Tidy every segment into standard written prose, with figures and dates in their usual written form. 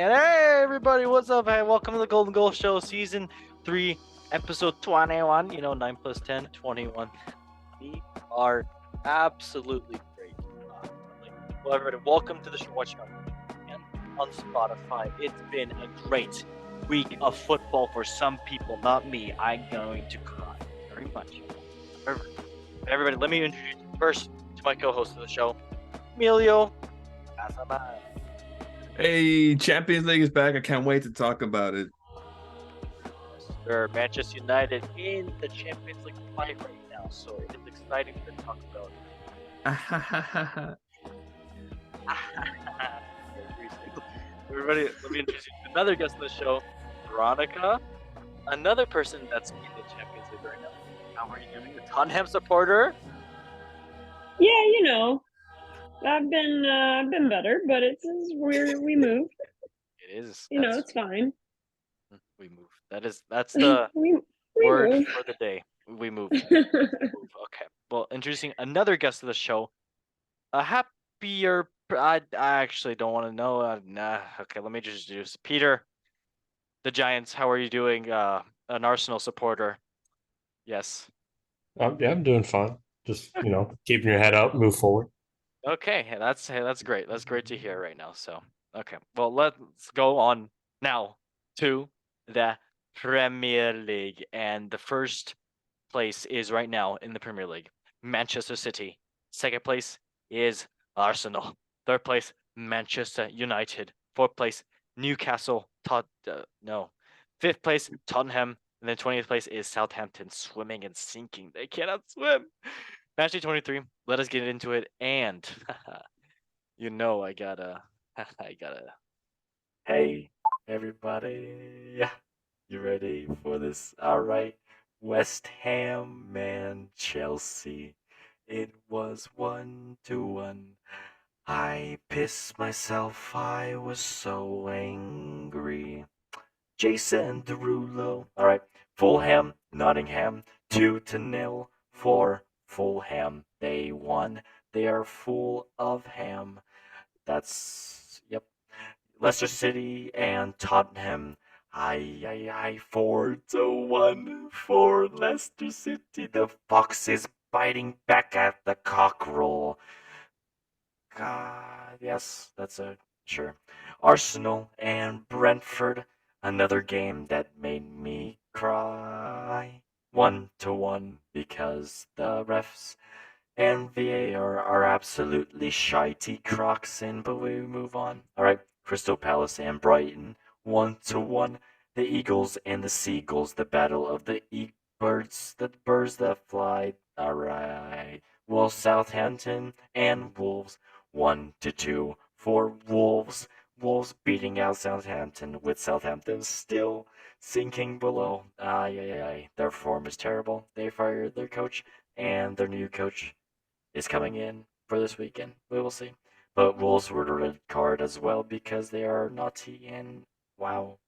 And hey, everybody, what's up? Hey, welcome to the Golden Goal Show, Season 3, Episode 21. 9 plus 10, 21. We are absolutely great. Well, everybody, welcome to the show. Watching on Spotify. It's been a great week of football for some people, not me. I'm going to cry very much. Everybody, let me introduce you first to my co-host of the show, Emilio Casabal. Hey, Champions League is back. I can't wait to talk about it. Sir, Manchester United in the Champions League fight right now, so it is exciting to talk about. Everybody, let me introduce you to another guest on the show, Veronica, another person that's in the Champions League right now. How are you doing? A Tottenham supporter? Yeah, I've been better, but we moved. It is. It's fine. We move. That's the we word move. for the day. We move. Okay. Well, introducing another guest of the show, a happier. I actually don't want to know. Nah. Okay, let me just introduce Peter, the Giants. How are you doing? An Arsenal supporter. Yes. Yeah, I'm doing fine. Just keeping your head up, move forward. Okay, that's great. That's great to hear right now. So, okay. Well, let's go on now to the Premier League, and the first place is right now in the Premier League, Manchester City. Second place is Arsenal. Third place, Manchester United. Fourth place, Newcastle. No. Fifth place, Tottenham. And then 20th place is Southampton, swimming and sinking. They cannot swim. Match day 23. Let us get into it. And I gotta. I gotta. Hey, everybody. You ready for this? All right. West Ham and Chelsea. It was 1-1. I pissed myself. I was so angry. Jason Derulo. All right. Fulham, Nottingham, 2-0 for Fulham. They won. They are full of ham. Yep. Leicester City and Tottenham. 4-1 for Leicester City. The Fox is biting back at the cockerel. God, yes, that's a sure. Arsenal and Brentford. Another game that made me cry. 1-1 because the refs and VAR are absolutely shitey crocs in, but we move on. Alright, Crystal Palace and Brighton, 1-1. The Eagles and the Seagulls, the battle of the birds that fly. Alright. Well, Southampton and Wolves, 1-2 for Wolves. Wolves beating out Southampton, with Southampton still sinking below. Their form is terrible. They fired their coach, and their new coach is coming in for this weekend. We will see. But Wolves were the red card as well because they are naughty, and wow.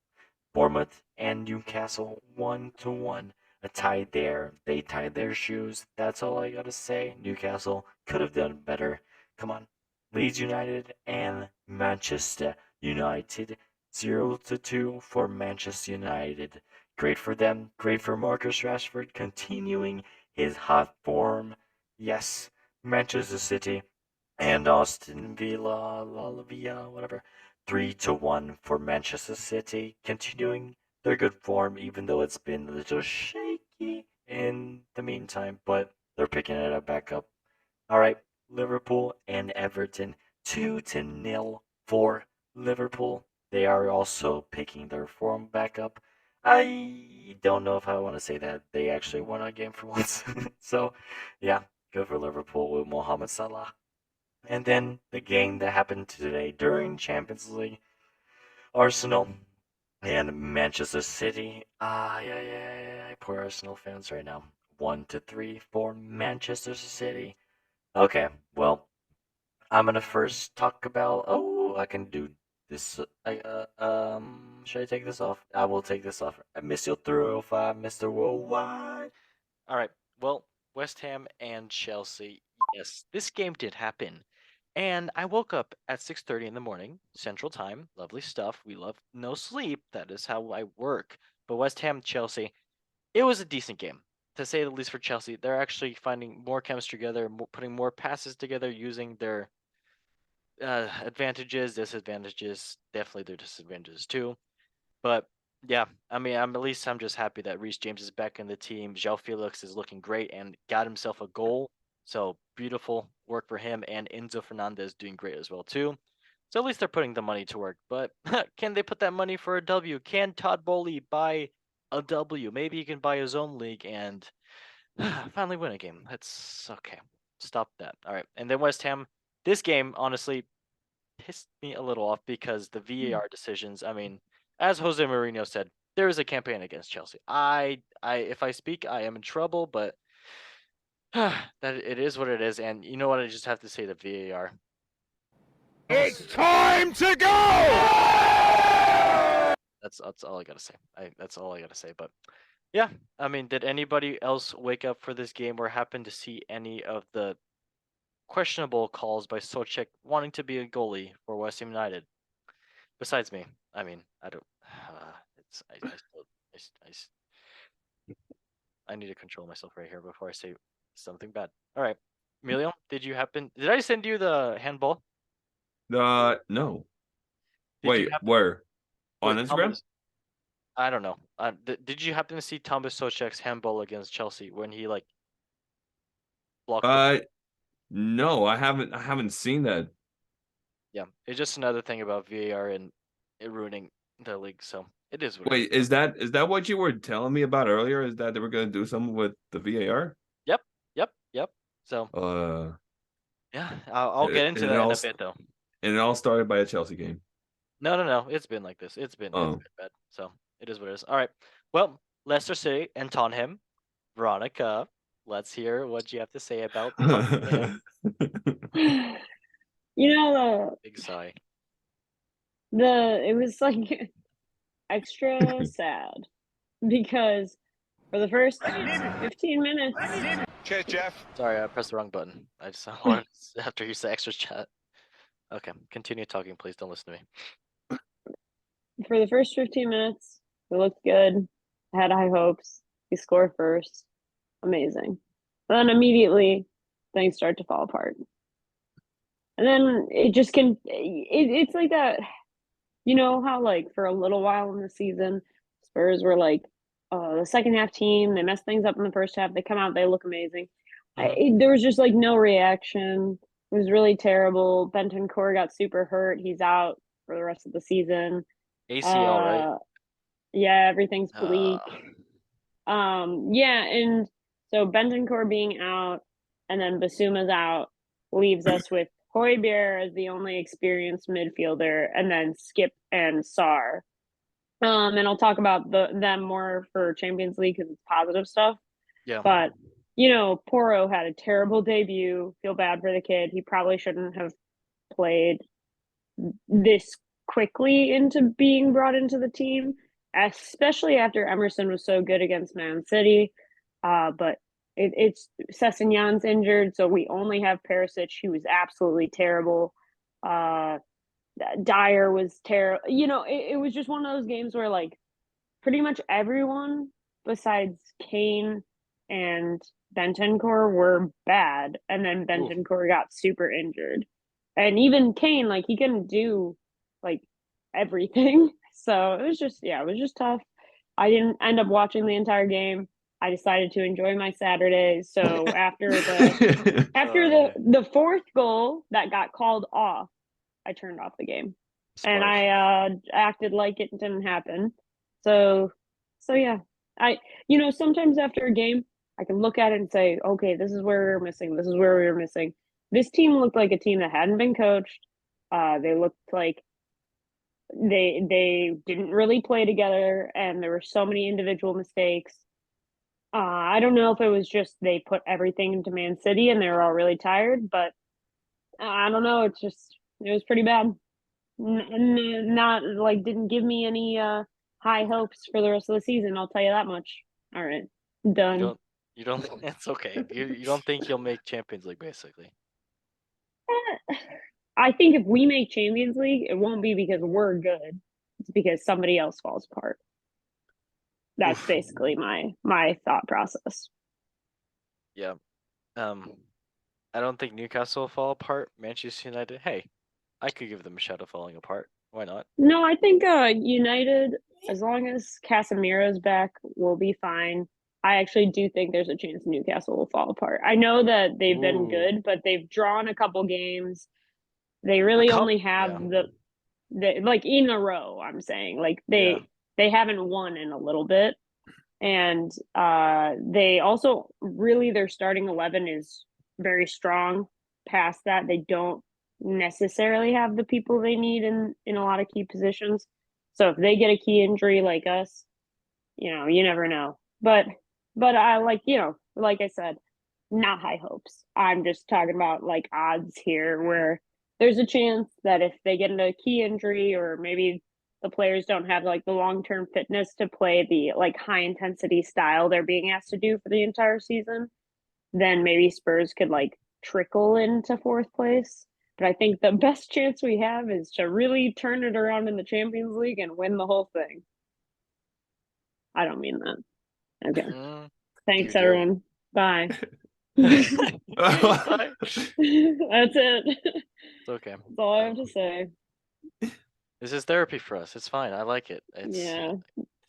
Bournemouth and Newcastle 1-1. A tie there. They tied their shoes. That's all I gotta say. Newcastle could have done better. Come on. Leeds United and Manchester United. 0-2 for Manchester United. Great for them. Great for Marcus Rashford continuing his hot form. Yes, Manchester City and Austin Villa, whatever. 3-1 for Manchester City, continuing their good form, even though it's been a little shaky in the meantime, but they're picking it up back up. All right, Liverpool and Everton, 2-0 for Liverpool. They are also picking their form back up. I don't know if I want to say that they actually won a game for once. So, yeah, good for Liverpool with Mohamed Salah. And then the game that happened today during Champions League, Arsenal and Manchester City. Poor Arsenal fans right now. 1-3 for Manchester City. Okay, well, I'm gonna first talk about. Oh, I can do this. Should I take this off? I will take this off. I miss you 305, Mr. Worldwide. All right. Well, West Ham and Chelsea. Yes, this game did happen. And I woke up at 6:30 in the morning, Central Time. Lovely stuff. We love no sleep. That is how I work. But West Ham, Chelsea, it was a decent game, to say the least for Chelsea. They're actually finding more chemistry together, putting more passes together, using their advantages, disadvantages, definitely their disadvantages too. But yeah, I mean, I'm just happy that Reece James is back in the team. João Felix is looking great and got himself a goal. So beautiful work for him, and Enzo Fernandez doing great as well too. So at least they're putting the money to work. But can they put that money for a W? Can Todd Bowley buy a W? Maybe he can buy his own league and finally win a game. That's okay. Stop that. All right. And then West Ham. This game, honestly, pissed me a little off because the VAR decisions. I mean, as Jose Mourinho said, there is a campaign against Chelsea. If I speak, I am in trouble, but that it is what it is. And you know what? I just have to say the VAR. It's time to go! That's all I gotta say. That's all I gotta say. But yeah, I mean, did anybody else wake up for this game or happen to see any of the questionable calls by Socek wanting to be a goalie for West Ham United? Besides me, I mean, I don't. It's I still I need to control myself right here before I say something bad. All right, Emilio, Did I send you the handball? No. Did you Wait, happen where? On with Instagram? Thomas? I don't know. Did you happen to see Thomas Socek's handball against Chelsea when he like blocked the? No, I haven't seen that. Yeah, it's just another thing about VAR and it ruining the league. So it is what it is. Wait, is that what you were telling me about earlier? Is that they were gonna do something with the VAR? Yep. So Uh, yeah, I'll get into that in a bit though. and it all started by a Chelsea game. No. It's been like this. It's been Oh. bad. So it is what it is. All right. Well, Leicester City and Tottenham. Veronica, let's hear what you have to say about Tottenham. You know, Big sigh. it was like extra sad because for the first 15 minutes, Cheers, Jeff. Sorry, I pressed the wrong button. I just wanted after you said extra chat. Okay, continue talking, please. Don't listen to me. for the first 15 minutes, we looked good. I had high hopes. We score first. Amazing. Then immediately things start to fall apart. And then it just it's like that. You know how like for a little while in the season, Spurs were like the second half team. They mess things up in the first half. They come out, they look amazing. There was just like no reaction. It was really terrible. Bentancur got super hurt. He's out for the rest of the season. ACL, right? Yeah, everything's bleak. Yeah, and so Bentancur being out and then Basuma's out leaves us with Højbjerg as the only experienced midfielder, and then Skip and Sar. And I'll talk about them more for Champions League because it's positive stuff. Yeah. But you know, Porro had a terrible debut. Feel bad for the kid. He probably shouldn't have played this quickly into being brought into the team, especially after Emerson was so good against Man City. But it's Sessegnon's injured, so we only have Perisic, who was absolutely terrible. Dyer was terrible. You know, it was just one of those games where like pretty much everyone besides Kane and Bentancur were bad, and then Bentancur got super injured. And even Kane, like he couldn't do like everything. So it was just tough. I didn't end up watching the entire game. I decided to enjoy my Saturday. So after the fourth goal that got called off, I turned off the game. Smart. And I acted like it didn't happen. So yeah. Sometimes after a game, I can look at it and say, okay, this is where we were missing. This is where we were missing. This team looked like a team that hadn't been coached. They looked like they didn't really play together, and there were so many individual mistakes. I don't know if it was just they put everything into Man City and they were all really tired, but I don't know. It was pretty bad. Not like didn't give me any high hopes for the rest of the season. I'll tell you that much. All right, done. You don't. It's okay. You don't think he'll make Champions League, basically. I think if we make Champions League, it won't be because we're good. It's because somebody else falls apart. That's Oof. basically my thought process. Yeah. I don't think Newcastle will fall apart. Manchester United, hey, I could give them a shot of falling apart. Why not? No, I think United, as long as Casemiro's back, will be fine. I actually do think there's a chance Newcastle will fall apart. I know that they've been Ooh. good, but they've drawn a couple games. They The really cup, only have yeah. the like in a row, I'm saying. Like Yeah. they haven't won in a little bit. And they also really their starting 11 is very strong. Past that, they don't necessarily have the people they need in a lot of key positions. So if they get a key injury like us, you never know. But I like, like I said, not high hopes. I'm just talking about like odds here where there's a chance that if they get into a key injury or maybe the players don't have like the long-term fitness to play the like high intensity style they're being asked to do for the entire season, then maybe Spurs could like trickle into fourth place. But I think the best chance we have is to really turn it around in the Champions League and win the whole thing. I don't mean that. Okay. Mm, Thanks, you do. everyone. Bye. Bye. That's it. It's okay. That's all I have to say. This is therapy for us. It's fine. I like it. It's Yeah.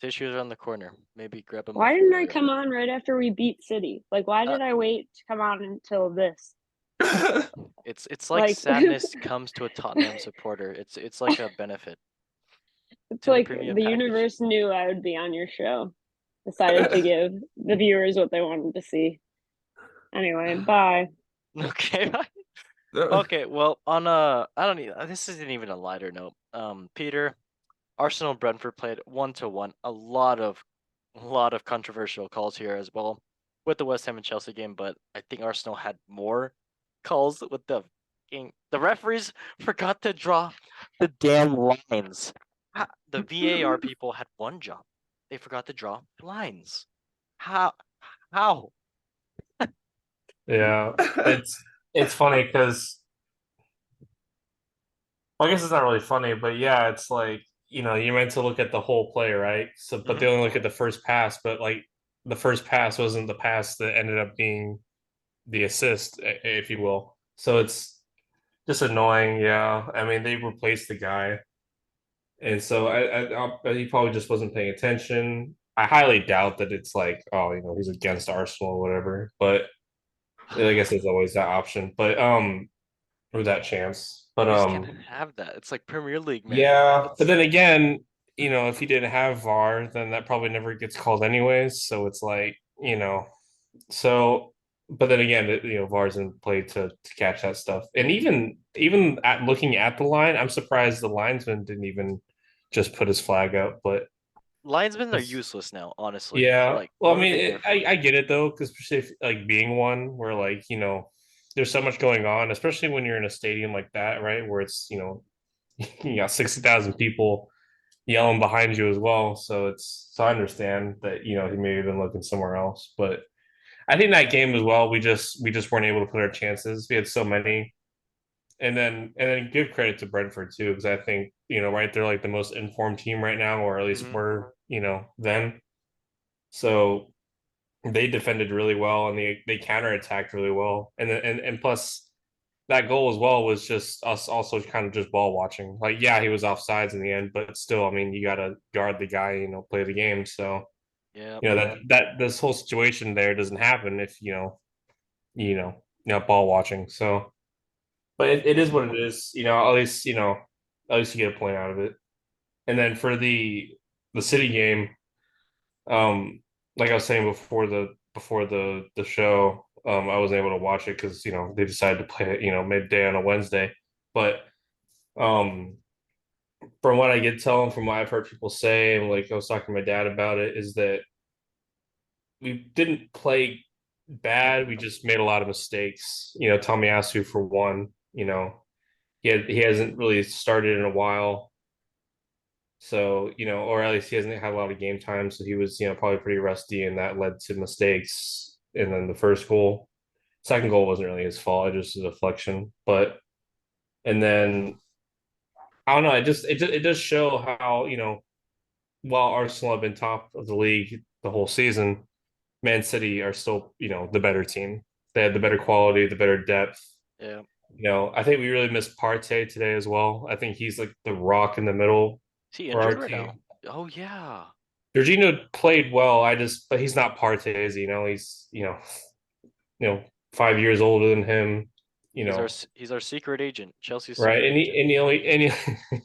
tissues around the corner. Maybe grab a Why muffin didn't I burger. come on right after we beat City? Like, why did I wait to come on until this? It's like Like- sadness comes to a Tottenham supporter. It's like a benefit. It's in the like premium the package. universe knew I would be on your show. Decided to give the viewers what they wanted to see. Anyway, bye. Okay. Okay. Well, on I don't even. This isn't even a lighter note. Peter, Arsenal Brentford played 1-1. A lot of controversial calls here as well with the West Ham and Chelsea game, but I think Arsenal had more calls with the game. The referees forgot to draw the damn lines. The VAR people had one job. They forgot to draw lines. How? How? Yeah, it's funny because I guess it's not really funny, but yeah, it's like you're meant to look at the whole play, right? So, but they only look at the first pass, but like the first pass wasn't the pass that ended up being the assist, if you will. So it's just annoying. Yeah, I mean they replaced the guy, and so he probably just wasn't paying attention. I highly doubt that it's like, oh, he's against Arsenal or whatever. But I guess there's always that option. But or that chance. But You just can't have that. It's like Premier League, man. yeah. But then again, if you didn't have VAR, then that probably never gets called anyways. So it's like, so. But then again, VAR's in play to catch that stuff. And even at looking at the line, I'm surprised the linesman didn't even just put his flag up. But linesmen are useless now, honestly. yeah. Like, Well, I what are mean, they there for? I get it though, because like being one where like there's so much going on, especially when you're in a stadium like that, right? Where it's you got 60,000 people yelling behind you as well. So I understand that he may have been looking somewhere else, but I think that game as well, we just weren't able to put our chances. We had so many, and then give credit to Brentford too, because I think right, they're like the most informed team right now, or at least were then. So they defended really well and they counterattacked really well, and plus that goal as well was just us also kind of just ball watching. Like, yeah, he was offsides in the end, but still, I mean, you got to guard the guy, play the game. So Yeah. that this whole situation there doesn't happen if ball watching. So, but it is what it is. At least you get a point out of it. And then for the City game, like I was saying before the show, I wasn't able to watch it because they decided to play it midday on a Wednesday. But um, from what I get telling, from what I've heard people say, and like I was talking to my dad about it, is that we didn't play bad. We just made a lot of mistakes. Tomiyasu for one. He hasn't really started in a while. So, or at least he hasn't had a lot of game time. So he was, probably pretty rusty, and that led to mistakes. And then the first goal, second goal wasn't really his fault. It just was a deflection. But And then I don't know. It does show how, while Arsenal have been top of the league the whole season, Man City are still, the better team. They had the better quality, the better depth. Yeah. I think we really missed Partey today as well. I think he's like the rock in the middle Is he for our injured right now? team. Oh yeah. Jorginho played well. But he's not Partey, is he? He's 5 years older than him. He's our secret agent, Chelsea's Right? secret And agent.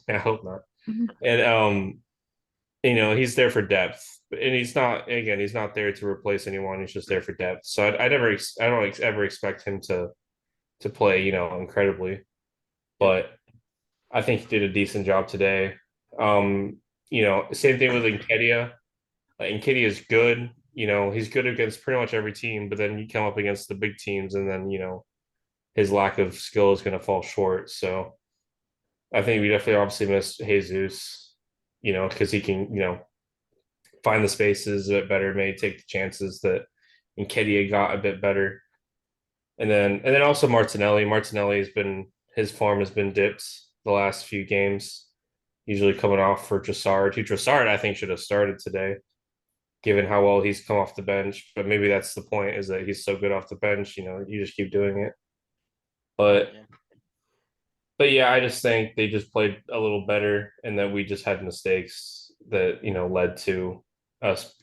I hope not. And he's there for depth, and he's not. Again, he's not there to replace anyone. He's just there for depth. So I don't ever expect him to play, incredibly. Yep. But I think he did a decent job today. Same thing with Nketiah. Nketiah is good. He's good against pretty much every team, but then you come up against the big teams, and then his lack of skill is going to fall short. So I think we definitely obviously missed Jesus, because he can, find the spaces a bit better, maybe take the chances that Nketiah got a bit better. And then also Martinelli. His form has been dipped the last few games, usually coming off for Trossard. Trossard, I think, should have started today, given how well he's come off the bench. But maybe that's the point, is that he's so good off the bench, you just keep doing it. But Yeah. but yeah, I just think they just played a little better, and that we just had mistakes that led to us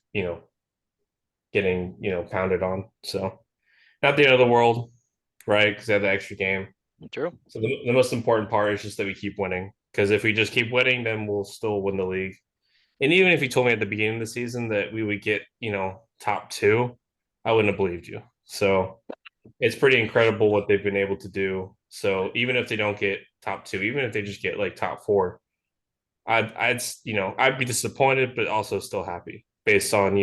getting pounded on. So not the end of the world, right? Because they had the extra game. True. So the most important part is just that we keep winning. Because if we just keep winning, then we'll still win the league. And even if you told me at the beginning of the season that we would get top two, I wouldn't have believed you. So it's pretty incredible what they've been able to do. So even if they don't get top two, even if they just get like top four, I'd be disappointed, but also still happy based on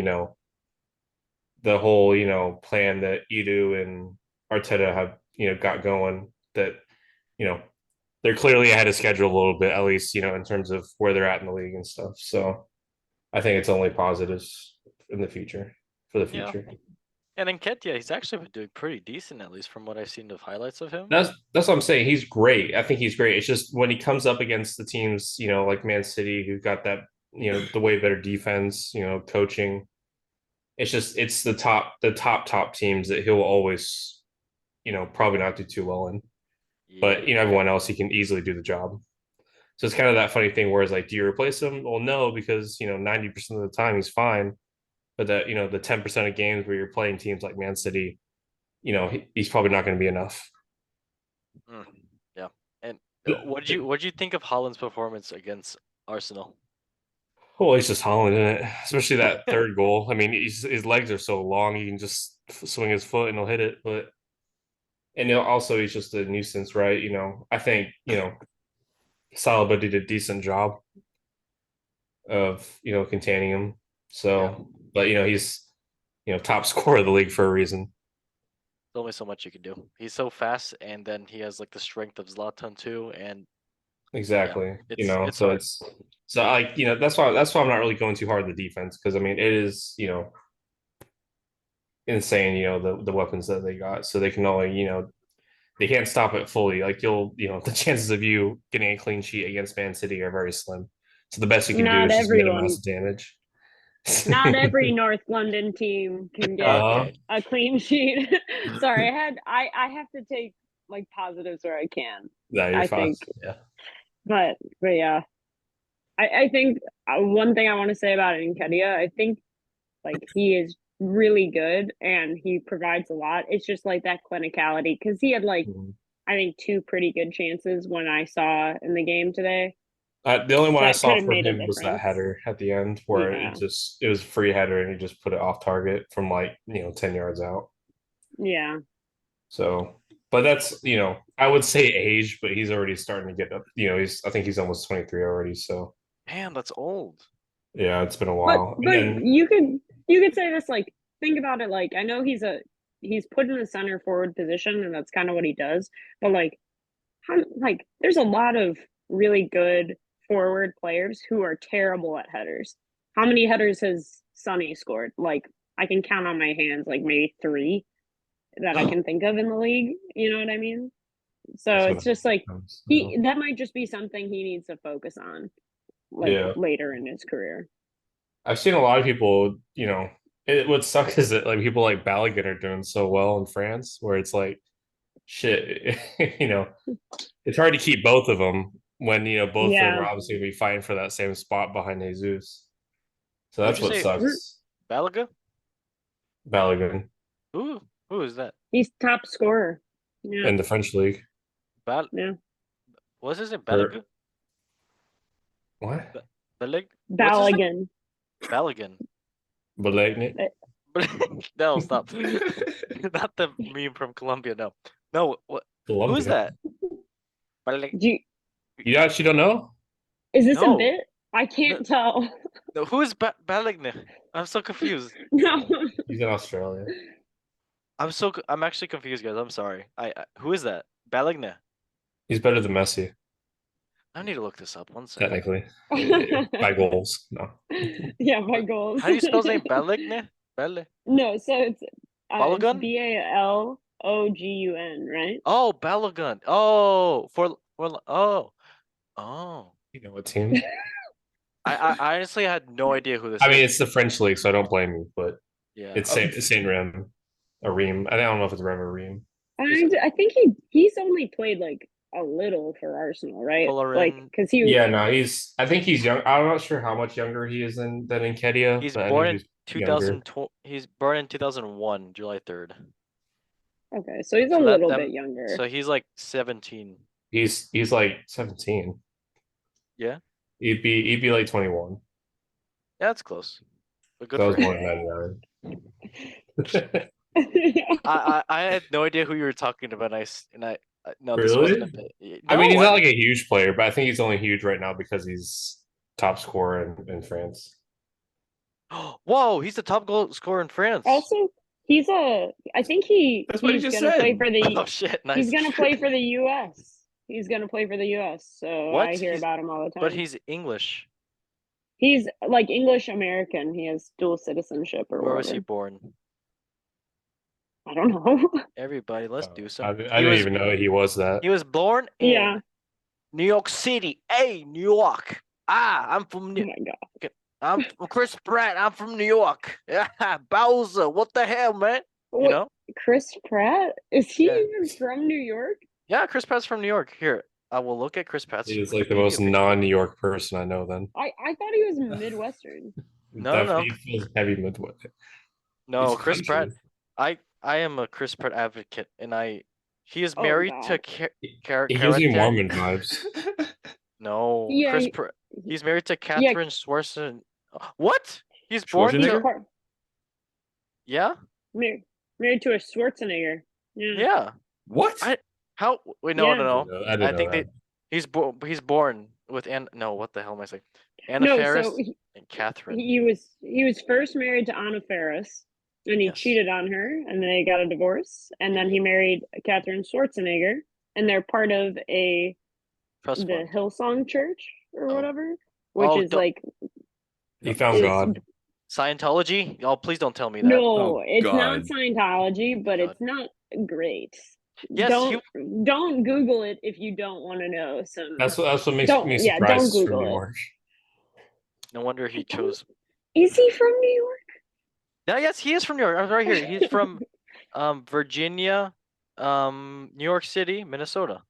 the whole plan that Edu and Arteta have got going. That you know they're clearly ahead of schedule a little bit, at least in terms of where they're at in the league and stuff. So I think it's only positives in the future for the Yeah. future. And Nketiah, he's actually been doing pretty decent, at least from what I've seen of highlights of him. That's what I'm saying. He's great. I think he's great. It's just when he comes up against the teams, like Man City, who got that, the way better defense, coaching. It's the top teams that he'll always, probably not do too well in. Yeah. But everyone else, he can easily do the job. So it's kind of that funny thing where it's like, do you replace him? Well, no, because 90% of the time he's fine. But that the 10% of games where you're playing teams like Man City, he's probably not going to be enough. Yeah. And what'd you think of Holland's performance against Arsenal? Well, he's just Holland, isn't it? Especially that third goal. I mean, his legs are so long, he can just swing his foot and he'll hit it. But also he's just a nuisance, right? I think Saliba did a decent job of containing him. So, Yeah. but he's top scorer of the league for a reason. There's only so much you can do. He's so fast, and then he has like the strength of Zlatan too. And Exactly. it's So hard. it's so like that's why I'm not really going too hard on the defense, because I mean it is insane, the weapons that they got. So they can only they can't stop it fully. Like the chances of you getting a clean sheet against Man City are very slim. So the best you can do Not is just everyone. minimize the damage. Not every North London team can get Uh-huh. a clean sheet. Sorry, I have to take like positives where I can. No, you're I fine. think, Yeah. but yeah, I think one thing I want to say about Nketiah, I think like he is really good and he provides a lot. It's just like that clinicality, because he had like Mhm. I think two pretty good chances when I saw in the game today The only one I that could saw have from made a him was that difference. header at the end, where Yeah, it was a free header and he just put it off target from like 10 yards out. yeah. So, but that's I would say age, but he's already starting to get up. I think he's almost 23 already. So Damn, that's old. yeah, it's been a But while. And but then you could say this, like, think about it, like I know he's put in the center forward position and that's kind of what he does, but like there's a lot of really good forward players who are terrible at headers. How many headers has Sonny scored? Like I can count on my hands like maybe three that I can think of in the league. You know what I mean? So That's it's just like what that might just be something he needs to focus on, like Yeah. later in his career. I've seen a lot of people, it would suck is that like people like Balogun are doing so well in France, where it's like, shit, it's hard to keep both of them when both of them Yeah. are obviously gonna be fighting for that same spot behind Jesus. So What'd that's you what say? sucks. Balaga? Balogun Who is that? He's top scorer. Yeah. in the French league. Yeah. What's his name? Or- Balaga? What? Balig? What's his name? Balogun. Balagan. Balagnit? No, stop. Not the meme from Colombia. No, no. What? Who is Colombia. that? Balag- You actually don't know? Is this a No. bit? I can't tell. No, who is Balagne? I'm so confused. No. He's in Australia. I'm actually confused, guys. I'm sorry. Who is that? Balagne. He's better than Messi, I need to look this up. One second. technically. By goals. No. Yeah, by goals. How do you spell his name? Balagne? No, so it's Balogun? Balogun, right? Oh, Balogun. Oh, oh. You know what team? I honestly had no idea who this I mean, is. it's the French league, so I don't blame you, but Yeah. it's Saint Rem. A Reem. I don't know if it's Rem or Reem. I think he's only played like a little for Arsenal, right? Like Fullerin. because he was Yeah, no, I think he's young. I'm not sure how much younger he is than Nketiah. He's but I know born in he's younger. 2000. He's born in 2001, July 3rd. okay, so he's a So little bit younger. So he's like 17. He's like 17. Yeah. He'd be like 21. Yeah, that's close. But good That for was him. born in 99. I had no idea who you were talking about. No, this Really? wasn't a bit. I mean, he's No, not like a huge player, but I think he's only huge right now because he's top scorer in France. Whoa, he's the top goal scorer in France. Also, I think That's what he he's just gonna play said. for the Oh shit, nice. he's gonna play for the US. He's gonna play for the US. So What? I hear about him all the time. But he's English. He's like English American. He has dual citizenship or Where was whatever. he born? I don't know. Everybody, let's do some. I didn't even know he was that. He was born in Yeah. New York City. Hey, New York. I'm from Oh New. my god. I'm Chris Pratt. I'm from New York. Yeah, Bowser. What the hell, man? You What, know? Chris Pratt? Is he Yeah. even from New York? Yeah, Chris Pratt's from New York. Here, I will look at Chris Pratt's. He's like the Wikipedia most page. non-New York person I know. Then I thought he was Midwestern. No. Definitely feels heavy Midwest. No, He's Chris Pratt. country. I am a Chris Pratt advocate, and he is Oh, married to God. Car- He gives me Karate- Mormon vibes. No, Yeah, Chris he- Pratt. He's married to Catherine Schwarzenegger. What? He's He's born Schwarzenegger? to. part- Yeah. married to a Schwarzenegger. Yeah. Yeah. What? How? Wait, no, Yeah. no. I didn't I think know that. he's born with No, what the hell am I saying? Anna No, Faris so and Catherine. he was first married to Anna Faris, and he Yes. cheated on her, and they got a divorce, and then he married Catherine Schwarzenegger, and they're part of the Trust fund. Hillsong Church or Oh. whatever, which Oh, is don't- like He found is- God. Scientology? Oh, please don't tell me that. no, Oh, it's not God. Scientology, but God. it's not great. Yes, don't Google it if you don't want to know some. That's what makes Don't- me yeah, surprised don't it's from Google New it. York. No wonder he chose. Is he from New York? No, yes, he is from New York. I was right here. He's from Virginia, New York City, Minnesota.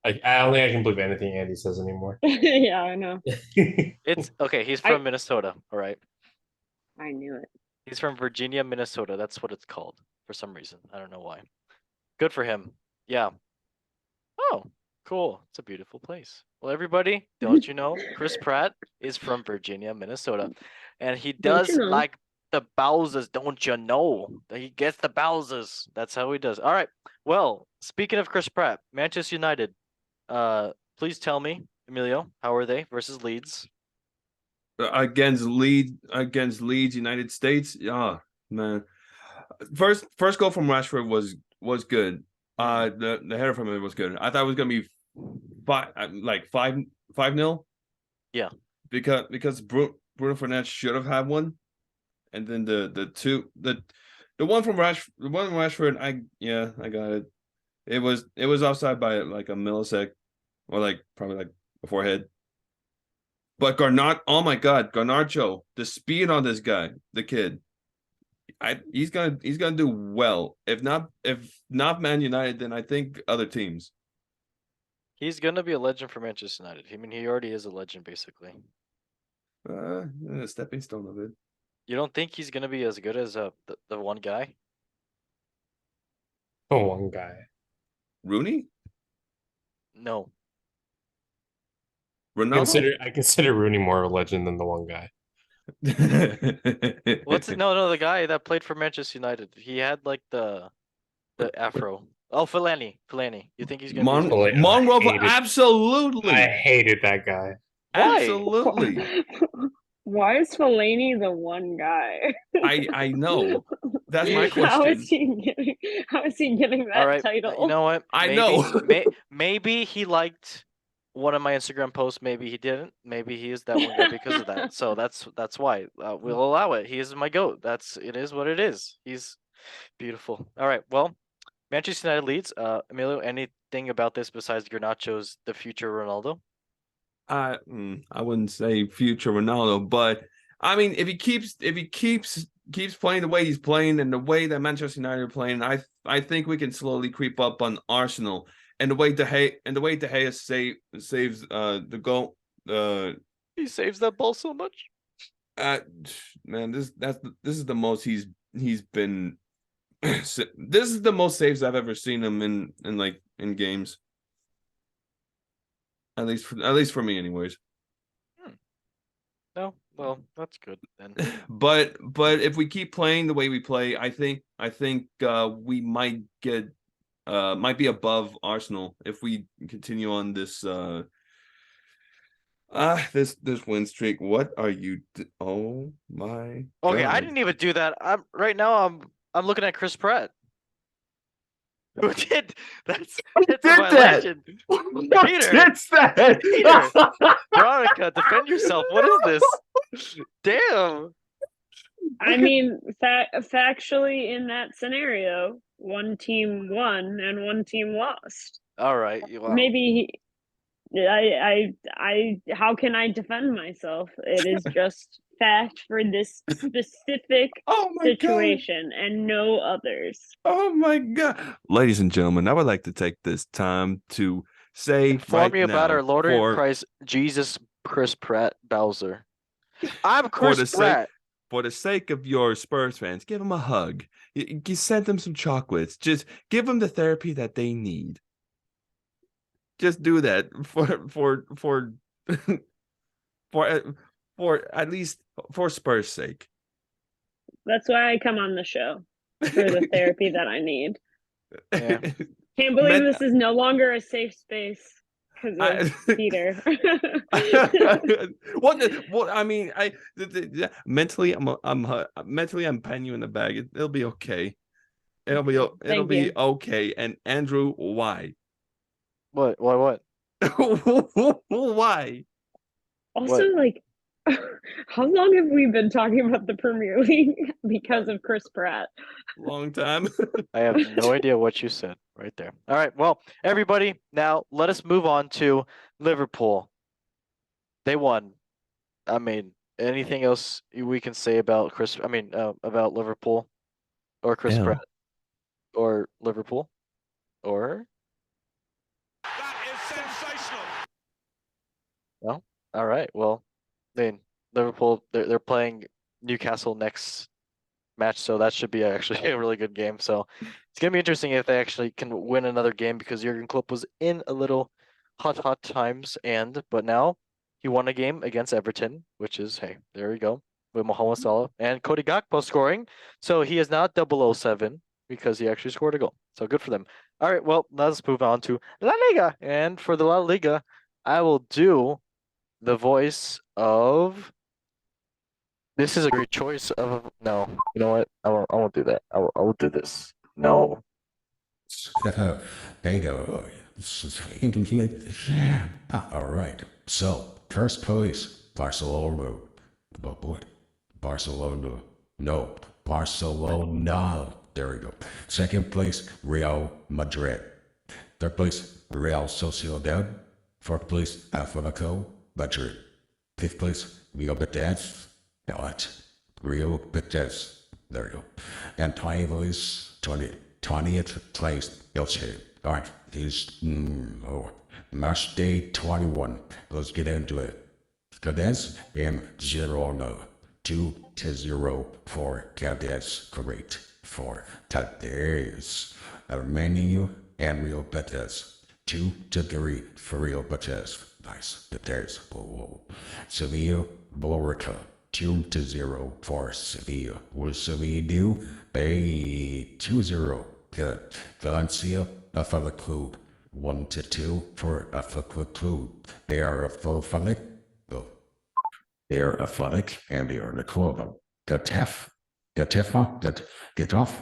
I don't think I can believe anything Andy says anymore. Yeah, I know. It's okay. He's from Minnesota. All right. I knew it. He's from Virginia, Minnesota. That's what it's called for some reason. I don't know why. Good for him. Yeah. Oh, cool. It's a beautiful place. Well, everybody, don't you know? Chris Pratt is from Virginia, Minnesota. And he Don't does you know? like the Bowsers, don't you know? He gets the Bowsers. That's how he does. All right. Well, speaking of Chris Pratt, Manchester United. Please tell me, Emilio, how are they versus Leeds? Against Leeds United States. Yeah, man. First goal from Rashford was good. The header from it was good. I thought it was gonna be 5-0. Yeah. Because Bruno Fernandes should have had one, and then the The one from Rashford, I got it. It was offside by like a millisecond, or like probably like a forehead. But oh my God, Garnacho, the speed on this guy, the kid, he's gonna do well. If not Man United, then I think other teams. He's gonna be a legend for Manchester United. I mean, he already is a legend basically. A stepping stone of it. You don't think he's gonna be as good as the one guy? Oh, one guy. Rooney, No. Ronaldo. I consider Rooney more of a legend than the one guy. What's it? No, the guy that played for Manchester United. He had like the afro. Oh, Fellaini. You think he's gonna be as good? Fellaini. Monroe, I absolutely. hated that guy. Why? Absolutely. Why is Fellaini the one guy? I know. That's my question. How is he getting that All right. title? You know what? I maybe, know. maybe he liked one of my Instagram posts. Maybe he didn't. Maybe he is that one guy because of that. So that's why we'll allow it. He is my goat. It is what it is. He's beautiful. All right. Well, Manchester United leads. Emilio, anything about this besides Garnacho's the future Ronaldo? I wouldn't say future Ronaldo, but I mean, if he keeps playing the way he's playing and the way that Manchester United are playing, I think we can slowly creep up on Arsenal. And the way De Gea saves the goal. He saves that ball so much. Man, this is the most he's been. This is the most saves I've ever seen him in games. At least for me, anyways. No, well, that's good then. But if we keep playing the way we play, I think we might be above Arsenal if we continue on this this win streak. What are you? Oh my! Okay, God. I didn't even do that. I'm looking at Chris Pratt. Who did? That's did a that? violation. Peter, that? Peter, Veronica, defend yourself. What is this? Damn. I mean, factually, in that scenario, one team won and one team lost. All right. Well, Maybe how can I defend myself? It is just fact for this specific situation and no others. Oh my God. Ladies and gentlemen, I would like to take this time to say inform me about our Lord and Christ Jesus Chris Pratt Bowser. I'm Chris Pratt. For the sake of your Spurs fans, give them a hug. You send them some chocolates. Just give them the therapy that they need. Just do that for at least for Spurs' sake. That's why I come on the show, for the therapy that I need. Yeah. Can't believe this is no longer a safe space because of Peter. What I mean, mentally I'm patting you in the back. It'll be okay. It'll be okay. And Andrew, why? What? Why? Also, like, how long have we been talking about the Premier League because of Chris Pratt? Long time. I have no idea what you said right there. All right. Well, everybody, now let us move on to Liverpool. They won. I mean, anything else we can say about about Liverpool or Chris Pratt or Liverpool or? That is sensational. Well, all right. Well, then Liverpool they're playing Newcastle next match, so that should be actually a really good game. So it's gonna be interesting if they actually can win another game because Jurgen Klopp was in a little hot times, but now he won a game against Everton, which is there we go with Mohamed Salah and Cody Gakpo scoring. So he is now 007 because he actually scored a goal. So good for them. All right, well, let's move on to La Liga. And for the La Liga, I will do the voice of. This is a great choice of. No, you know what? I won't do that. I will do this. No. All right. So, first place, Barcelona. Barcelona. No, Barcelona. There we go. Second place, Real Madrid. Third place, Real Sociedad. Fourth place, Atletico Madrid. Fifth place, Real Betis. Not Real Betis. There we go. And 20th place, Elche. All right, match day 21. Let's get into it. Cadiz and Girona. 2-0 for Cadiz. Great for Cadiz. Armenia and Real Betis. 2-3 for Real Betis. Nice. Cadiz. Whoa. Sevilla, Borca. 2-0 for Sevilla. What does Sevilla do? They 2-0. Good. Valencia, Athletic Club. 1-2 for Athletic Club. They are athletic. They're athletic and they are the club. Getafe,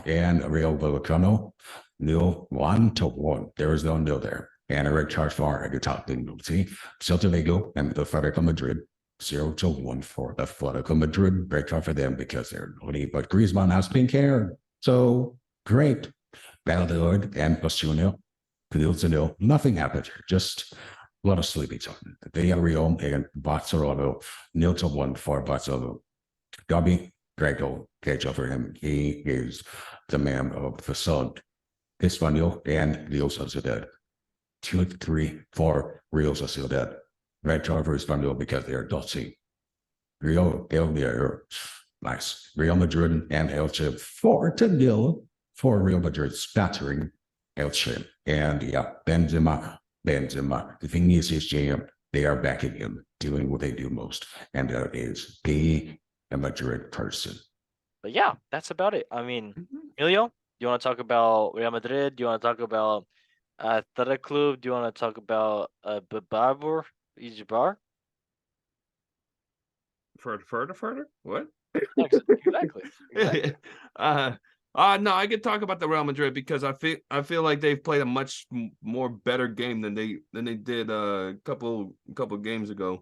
and Real Vallecano. 1-1. There is no nil there. And a red charge for at the top. See, Celta Vigo and Atletico Madrid. 0-1 for Atletico Madrid. Great card for them because they're only, but Griezmann has pink hair. So great. Valladolid and Osasuna. 0-0. Nothing happened. Just a lot of sleepy time. Villarreal and Barcelona. 0-1 for Barcelona. Gabi, great goal. Great job for him. He is the man of the sun. Espanyol and Real Sociedad. 2-3 for Real Sociedad. Red card for Espanyol because they are dusty. Real nice. Real Madrid and Elche 4-0 for Real Madrid spattering Elche. And yeah, Benzema, Vinicius Jam, they are back again, doing what they do most, and that is be a Madrid person. But yeah, that's about it. I mean, Emilio, do you want to talk about Real Madrid? Do you want to talk about Athletic Club? Do you want to talk about Babur? Ijibar? Further? What? Exactly. No, I could talk about the Real Madrid because I feel like they've played a much more better game than they did a couple games ago.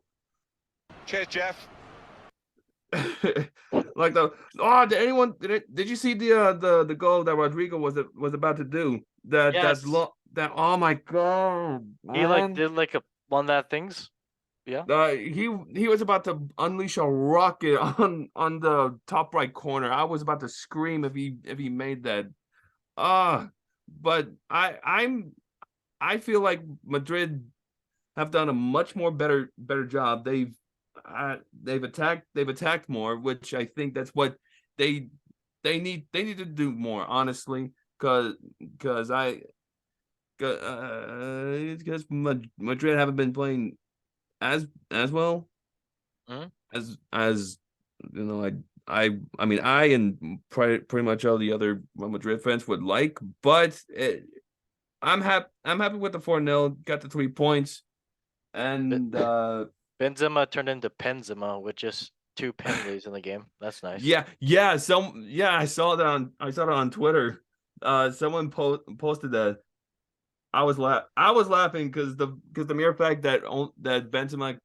Cheers, Jeff. Like did you see the goal that Rodrigo was about to do? Yes. That oh my god. He Man. did one that things. Yeah. He was about to unleash a rocket on the top right corner. I was about to scream if he made that. But I feel like Madrid have done a much more better job. They've attacked more, which I think that's what they need to do more, honestly, because Madrid haven't been playing as well as you know. I mean, I and pretty much all the other Real Madrid fans would like, but I'm happy with the 4-0. Got the 3 points, and Benzema turned into Penzema with just 2 penalties in the game. That's nice. Yeah. I saw that on Twitter. Someone posted that. I was laughing because the mere fact that Benzema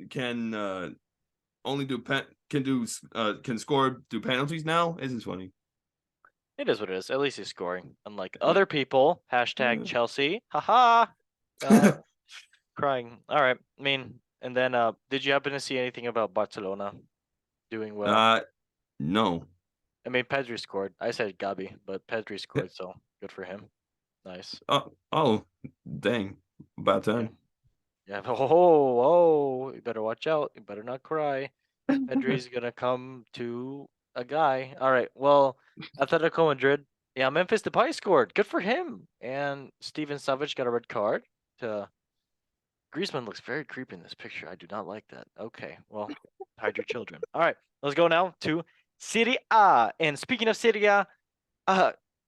can score do penalties now isn't funny. It is what it is. At least he's scoring. Unlike other people, #Chelsea, haha, crying. All right. I mean, and then did you happen to see anything about Barcelona doing well? No. I mean, Pedri scored. I said Gabi, but Pedri scored, so good for him. Nice. Oh, dang. About time. Yeah. Oh, you better watch out. You better not cry. Pedri's gonna come to a guy. All right. Well, Atletico Madrid. Yeah, Memphis Depay scored. Good for him. And Steven Savage got a red card. Griezmann looks very creepy in this picture. I do not like that. Okay, well, hide your children. All right, let's go now to Serie A. And speaking of Serie A,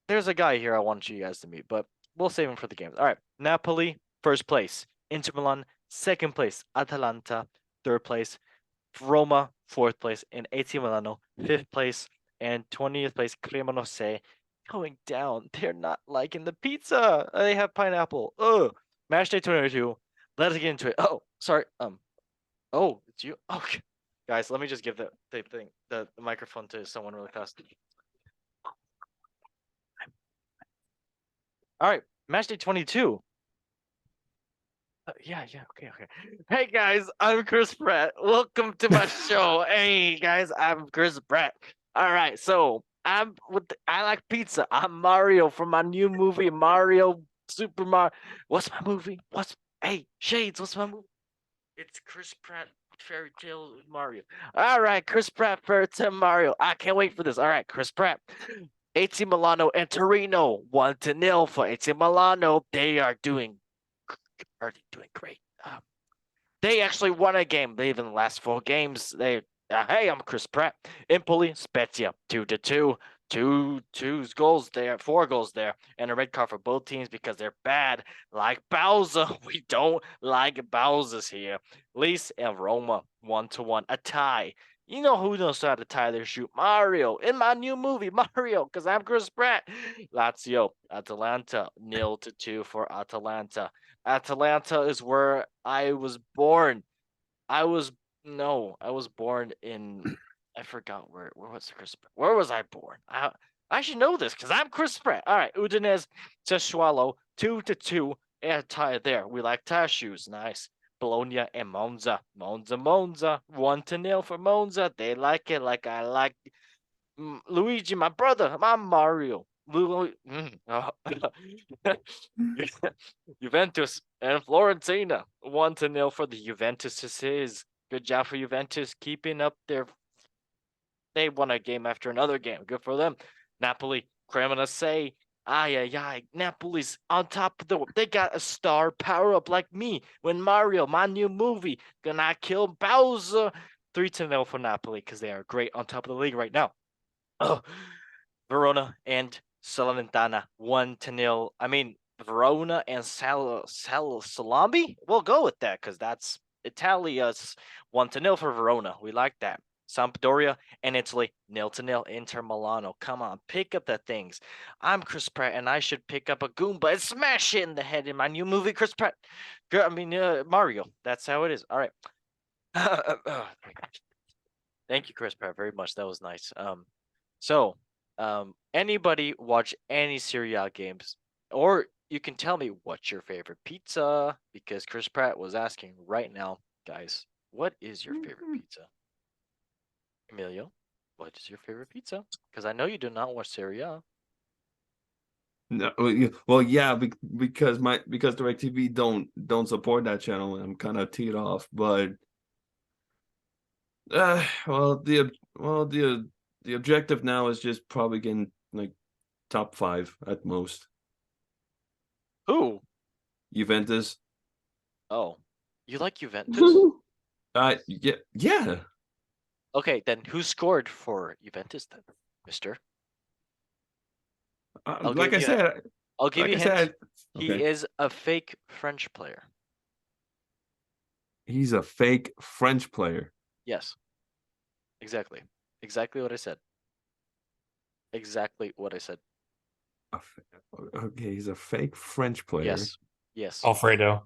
there's a guy here I want you guys to meet, but we'll save him for the games. All right, Napoli, first place. Inter Milan, second place. Atalanta, third place. Roma, fourth place. And AC Milano, fifth place. And 20th place, Cremonese, going down. They're not liking the pizza. They have pineapple. Ugh. Match day 22. Let's get into it. Oh, sorry. Oh, it's you. Okay. Guys, let me just give the microphone to someone really fast. All right, match day 22. Yeah, okay. Hey guys, I'm Chris Pratt. Welcome to my show. Hey guys, I'm Chris Pratt. All right, so I like pizza. I'm Mario from my new movie Mario Super Mario. What's my movie? Hey Shades? What's my movie? It's Chris Pratt Fairy Tale Mario. All right, Chris Pratt Fairy Tale Mario. I can't wait for this. All right, Chris Pratt. AC Milano and Torino 1-0 for AC Milano. They are doing great. They actually won a game. They even the last 4 games. Hey, I'm Chris Pratt. Empoli, Spezia 2-2. 4 goals there, and a red card for both teams because they're bad. Like Bowser, we don't like Bowser's here. Lease and Roma 1-1, a tie. You know who knows how to tie their shoe? Mario in my new movie Mario, because I'm Chris Pratt. Lazio, Atalanta 0-2 for Atalanta. Atalanta is where I was born. I was born in I forgot where was Chris Pratt? Where was I born? I should know this because I'm Chris Pratt. All right, Udinese Sassuolo 2-2 and a tie there. We like tie shoes. Nice. Bologna and Monza 1-0 for Monza. They like it like I like Luigi, my brother. I'm Mario. Juventus and Fiorentina 1-0 for the Juventuses. Good job for Juventus keeping up their. They won a game after another game. Good for them. Napoli, Cremonese. Napoli's on top of the. They got a star power up like me when Mario, my new movie, gonna kill Bowser. 3-0 for Napoli because they are great on top of the league right now. Oh, Verona and Salernitana 1-0. I mean, Verona and Salami? We'll go with that because that's Italia's 1-0 for Verona. We like that. Sampdoria and Italy 0-0. Inter Milano. Come on, pick up the things. I'm Chris Pratt and I should pick up a Goomba and smash it in the head in my new movie, Chris Pratt. Mario. That's how it is. All right. Thank you, Chris Pratt, very much. That was nice. Anybody watch any Serie A games, or you can tell me what's your favorite pizza, because Chris Pratt was asking right now, guys. What is your favorite pizza? Emilio, what is your favorite pizza? Because I know you do not watch Serie A. No, well, yeah, because DirecTV don't support that channel, and I'm kind of teed off. But the objective now is just probably getting like top 5 at most. Who? Juventus. Oh, you like Juventus? Yeah. Okay, then who scored for Juventus then, Mister? Like I said, I'll give you a hint. He okay. is a fake French player. He's a fake French player. Yes. Exactly. Exactly what I said. Exactly what I said. Okay, he's a fake French player. Yes. Yes. Alfredo.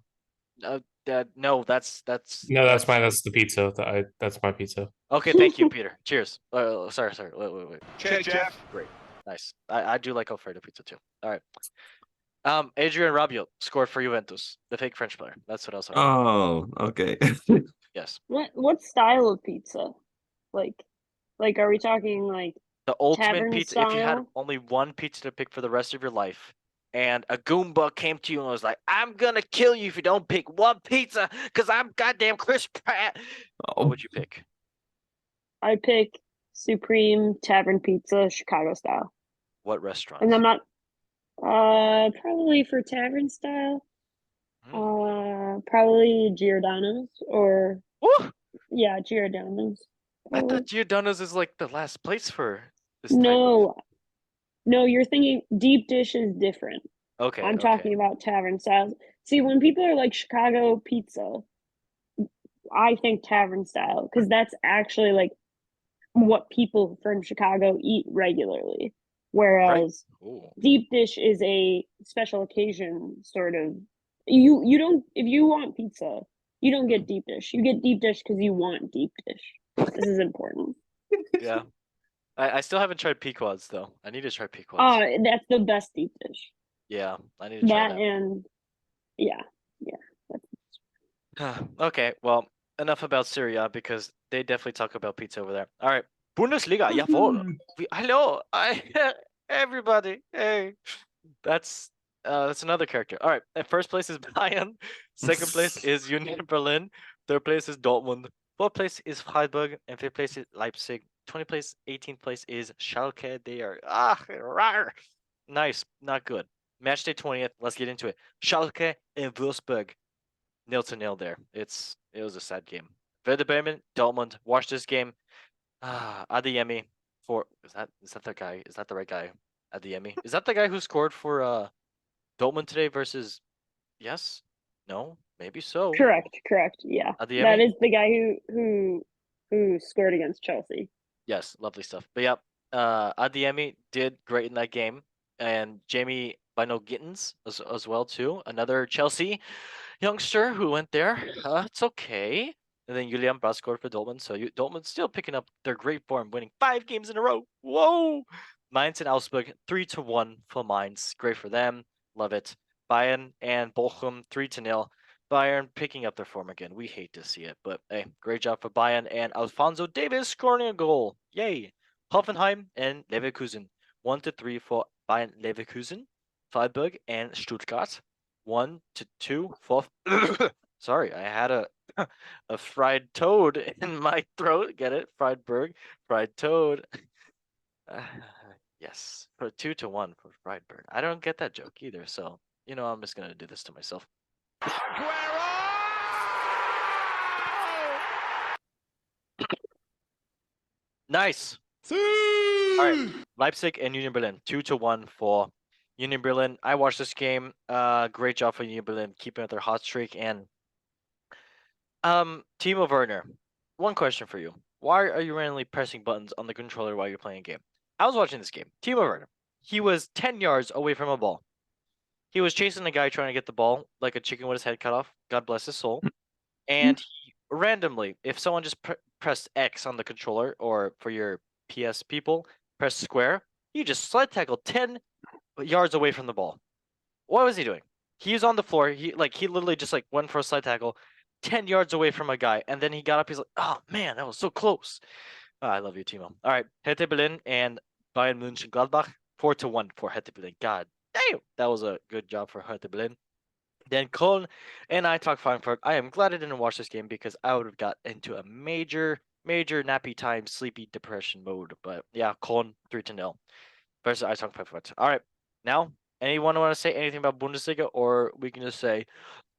No, that's No, that's mine. That's the pizza. That's my pizza. Okay, thank you, Peter. Cheers. Sorry. Wait. Cheers, Jeff. Great. Nice. I do like Alfredo pizza too. All right. Adrian Rabiot scored for Juventus, the fake French player. That's what I was talking about. Oh, okay. Yes. What style of pizza? Like are we talking like The ultimate tavern pizza. If you had style? only one pizza to pick for the rest of your life, and a Goomba came to you and was like, "I'm gonna kill you if you don't pick one pizza, because I'm goddamn Chris Pratt," what would you pick? I pick Supreme Tavern Pizza, Chicago style. What restaurant? And I'm not probably for tavern style. Probably Giordano's or Woo! yeah, Giordano's. I thought Giordano's is like the last place for this No, you're thinking deep dish is different. Okay. I'm talking about tavern styles. See, when people are like Chicago pizza, I think tavern style because that's actually like what people from Chicago eat regularly. Whereas deep dish is a special occasion sort of. You don't, if you want pizza, you don't get deep dish. You get deep dish because you want deep dish. This is important. Yeah. I still haven't tried pequods though. I need to try pequods. Oh, that's the best deep dish. Yeah, I need to try That that. and yeah. Okay, well, enough about Syria because they definitely talk about pizza over there. All right, Bundesliga, jawohl. Hello, everybody. Hey, that's another character. All right, first place is Bayern. Second place is Union Berlin. Third place is Dortmund. Fourth place is Freiburg, and fifth place is Leipzig. 20th place, 18th place is Schalke. They are rawr. Nice, not good. Match day 20th. Let's get into it. Schalke and Wolfsburg. 0-0 there. It was a sad game. Werder Bremen, Dortmund. Watch this game. Adeyemi for is that the guy? Is that the right guy? Adeyemi. Is that the guy who scored for Dortmund today versus? Yes. No. Maybe so. Correct. Yeah. Adeyemi? That is the guy who scored against Chelsea. Yes, lovely stuff. But yeah, Adeyemi did great in that game, and Jamie Bino Gittins as well too. Another Chelsea youngster who went there. It's okay. And then Julian Brandt scored for Dortmund. So Dortmund's still picking up their great form, winning 5 games in a row. Whoa! Mainz and Augsburg 3-1 for Mainz. Great for them. Love it. Bayern and Bochum 3-0. Bayern picking up their form again. We hate to see it, but hey, great job for Bayern and Alfonso Davis scoring a goal. Yay! Hoffenheim and Leverkusen 1-3 for Bayern Leverkusen. Freiburg and Stuttgart 1-2 for. Sorry, I had a fried toad in my throat. Get it? Fried berg, fried toad. Yes, for 2-1 for fried bird. I don't get that joke either, so I'm just gonna do this to myself. Nice. All right, Leipzig and Union Berlin 2-1 for Union Berlin. I watched this game. Great job for Union Berlin keeping up their hot streak. And Timo Werner, one question for you: why are you randomly pressing buttons on the controller while you're playing a game? I was watching this game. Timo Werner, he was 10 yards away from a ball. He was chasing the guy trying to get the ball like a chicken with his head cut off. God bless his soul. And he randomly, if someone just pressed X on the controller, or for your PS people, press square, he just slide tackled 10 yards away from the ball. What was he doing? He was on the floor. He literally just went for a slide tackle 10 yards away from a guy, and then he got up. He's like, oh man, that was so close. I love you, Timo. All right, Hertha Berlin and Bayern Mönchengladbach 4-1 for Hertha Berlin. God damn, that was a good job for Hertha Berlin. Then Köln and Eintracht Frankfurt. I am glad I didn't watch this game because I would have got into a major nappy time, sleepy depression mode. But yeah, Köln 3-0 versus Eintracht Frankfurt. All right, now anyone want to say anything about Bundesliga, or we can just say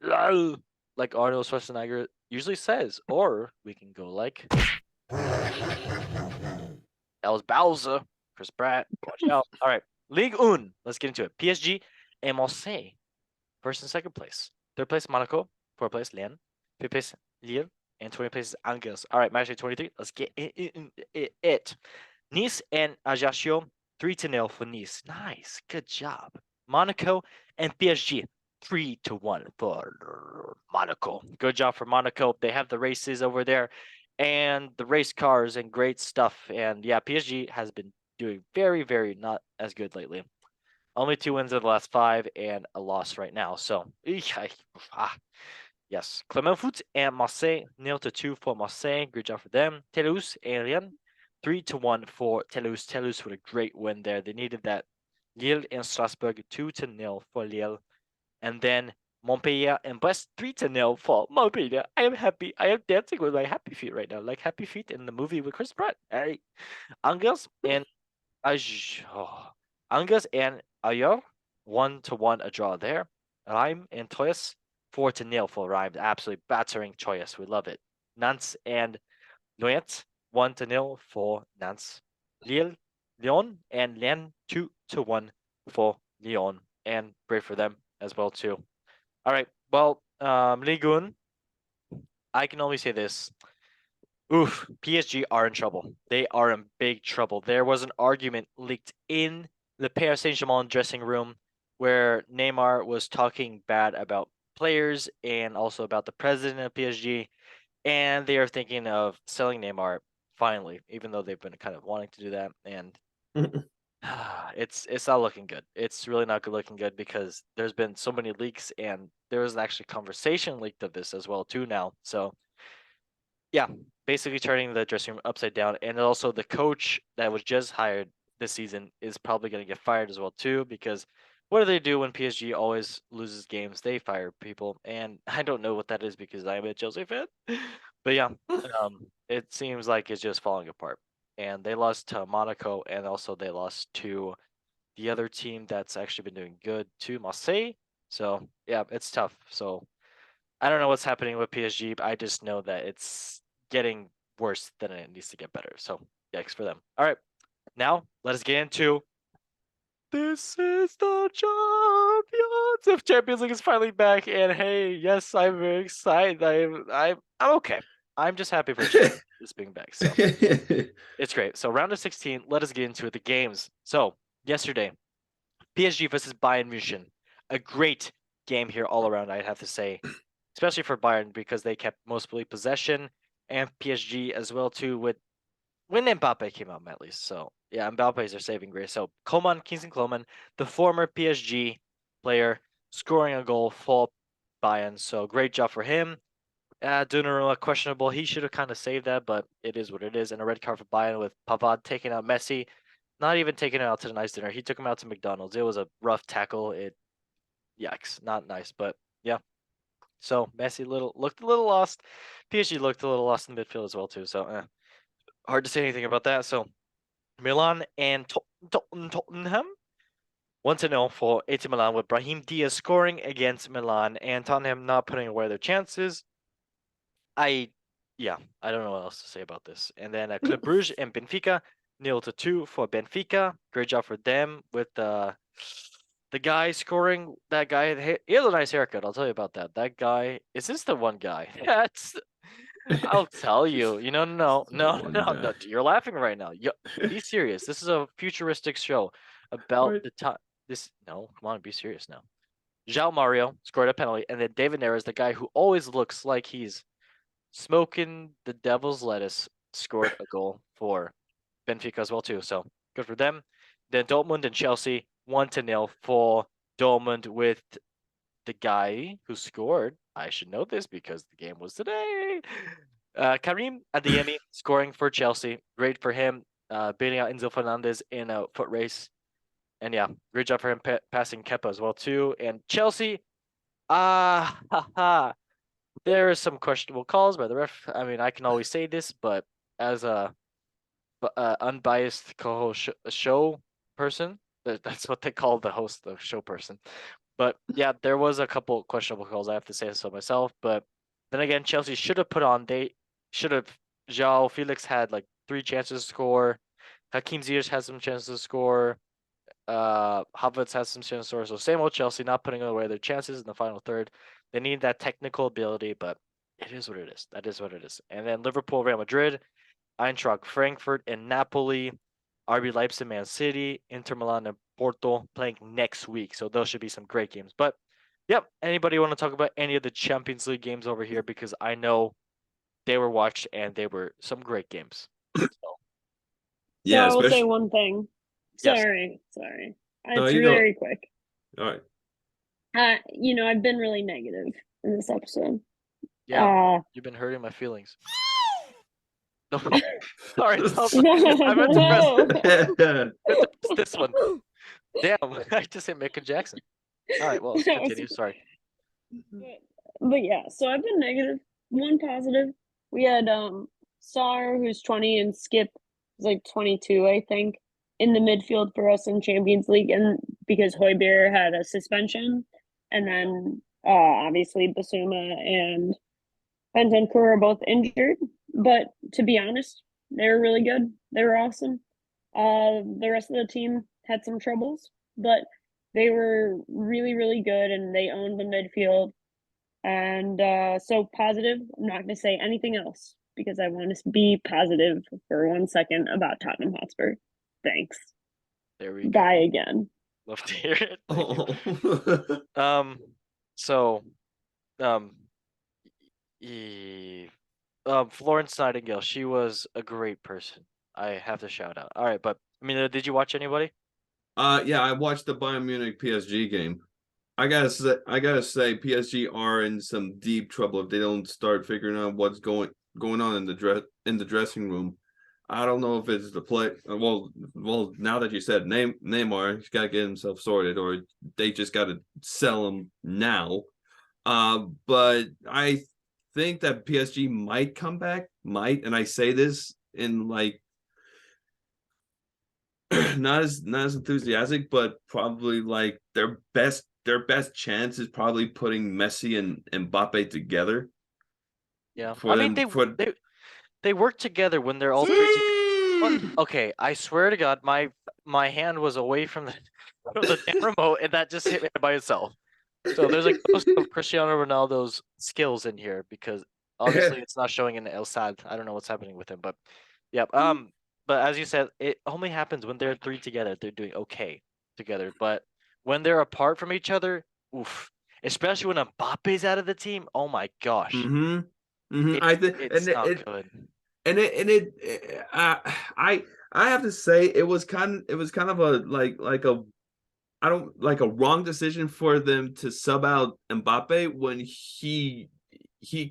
"Lol," like Arnold Schwarzenegger usually says, or we can go like that was Bowser, Chris Pratt. Watch out. All right, Ligue 1. Let's get into it. PSG and Marseille, first and second place. Third place Monaco. Fourth place Lens. Fifth place Lille, and 20th place is Angers. All right, match day 23. Let's get it. Nice and Ajaccio 3-0 for Nice. Nice, good job. Monaco and PSG 3-1 for Monaco. Good job for Monaco. They have the races over there and the race cars and great stuff. And yeah, PSG has been doing very not as good lately. Only 2 wins in the last 5 and a loss right now. So yes, Clermont-Foot and Marseille 0-2 for Marseille. Good job for them. Toulouse and Lyon 3-1 for Toulouse. Toulouse with a great win there. They needed that. Lille and Strasbourg 2-0 for Lille. And then Montpellier and Brest 3-0 for Montpellier. I am happy. I am dancing with my happy feet right now, like Happy Feet in the movie with Chris Pratt. Hey, Angers and Angers and Ayer 1-1 a draw there. Reims and Troyes 4-0 for Reims. Absolutely battering Troyes. We love it. Nantes and Lorient 1-0 for Nantes. Lyon and Lens 2-1 for Lyon, and great for them as well too. All right, well, Ligue 1, I can only say this. Oof, PSG are in trouble. They are in big trouble. There was an argument leaked in the Paris Saint-Germain dressing room where Neymar was talking bad about players and also about the president of PSG. and they are thinking of selling Neymar finally, even though they've been kind of wanting to do that. And it's not looking good. It's really not good looking good because there's been so many leaks, and there was actually conversation leaked of this as well too now. So yeah, basically turning the dressing room upside down, and also the coach that was just hired this season is probably going to get fired as well too, because what do they do when PSG always loses games? They fire people, and I don't know what that is because I'm a Chelsea fan. But yeah, it seems like it's just falling apart, and they lost to Monaco, and also they lost to the other team that's actually been doing good too, Marseille. So yeah, it's tough. So I don't know what's happening with PSG, but I just know that it's getting worse than it needs to get better. So yikes for them. All right, now let us get into this is the champions of Champions League is finally back, and hey, yes, I'm very excited. I'm okay. I'm just happy for this being back. So it's great. So round of 16, let us get into it. The games. So yesterday, PSG versus Bayern Munich, a great game here all around. I'd have to say, especially for Bayern because they kept mostly possession, and PSG as well too with when Mbappe came out at least. So yeah, Mbappe is their saving grace. So Kingsley Coman, the former PSG player, scoring a goal for Bayern. So great job for him. Donnarumma questionable. He should have kind of saved that, but it is what it is. And a red card for Bayern with Pavard taking out Messi. Not even taking him out to the nice dinner. He took him out to McDonald's. It was a rough tackle. Yikes, not nice. But yeah. So Messi looked a little lost. PSG looked a little lost in midfield as well too. So hard to say anything about that. So Milan and Tottenham 1-0 for AC Milan with Brahim Diaz scoring against Milan and Tottenham not putting away their chances. I don't know what else to say about this. And then Club Brugge and Benfica 0-2 for Benfica. Great job for them with the guy scoring. That guy, he has a nice haircut. I'll tell you about that. That guy, is this the one guy? That's I'll tell you. No. You're laughing right now. Be serious. This is a futuristic show about the time. No, come on, be serious now. João Mario scored a penalty, and then David Neres, the guy who always looks like he's smoking the devil's lettuce, scored a goal for Benfica as well too. So good for them. Then Dortmund and Chelsea 1-0 for Dortmund with the guy who scored. I should know this because the game was today. Karim Adeyemi scoring for Chelsea. Great for him. Beating out Enzo Fernandez in a foot race. And yeah, great job for him passing Kepa as well too. And Chelsea, there are some questionable calls by the ref. I mean, I can always say this, but as a unbiased co-host show person, that's what they call the host, the show person. But yeah, there was a couple questionable calls. I have to say so myself. But then again, Chelsea should have put on. They should have. João Felix had like 3 chances to score. Hakim Ziyech has some chances to score. Havertz has some chances to score. So same old Chelsea, not putting away their chances in the final third. They need that technical ability, but it is what it is. That is what it is. And then Liverpool, Real Madrid, Eintracht Frankfurt, and Napoli. RB Leipzig, Man City, Inter Milan, and Porto playing next week. So those should be some great games. But yep, anybody want to talk about any of the Champions League games over here? Because I know they were watched and they were some great games. So Yeah, I will say especially. one thing. Yes. Sorry. No, It's you go. very quick. All right. I've been really negative in this episode. Yeah, you've been hurting my feelings. No, sorry, I meant to press this one. Damn, I just hit Michael Jackson. All right, well, continue. Sorry. But yeah, so I've been negative. One positive. We had Sar, who's 20, and Skip is like 22, I think, in the midfield for us in Champions League, and because Højbjerg had a suspension, and then obviously Basuma and Bentancur are both injured. But to be honest, they were really good. They were awesome. The rest of the team had some troubles, but they were really, really good, and they owned the midfield. And so positive. I'm not going to say anything else because I want to be positive for 1 second about Tottenham Hotspur. Thanks. There we go. Bye again. Love to hear it. Thank you. Florence Nightingale. She was a great person. I have to shout out. All right, but I mean, did you watch anybody? Yeah, I watched the Bayern Munich PSG game. I gotta say, PSG are in some deep trouble if they don't start figuring out what's going on in the dressing room. I don't know if it's the play. Well, now that you said Neymar, he's got to get himself sorted, or they just got to sell him now. But I think that PSG might come back, and I say this in like not as enthusiastic, but probably like their best chance is probably putting Messi and Mbappe together. Yeah, For I mean them for they work together when they're all three together. Okay, I swear to God, my hand was away from the from the damn remote, and that just hit me by itself. So there's a ghost of Cristiano Ronaldo's skills in here because obviously it's not showing in El Sad. I don't know what's happening with him, but yeah. But as you said, it only happens when they're three together. They're doing okay together, but when they're apart from each other, oof. Especially when Mbappe's out of the team. Oh my gosh, I think it's not good. I have to say it was kind of a like a I don't like a wrong decision for them to sub out Mbappe when he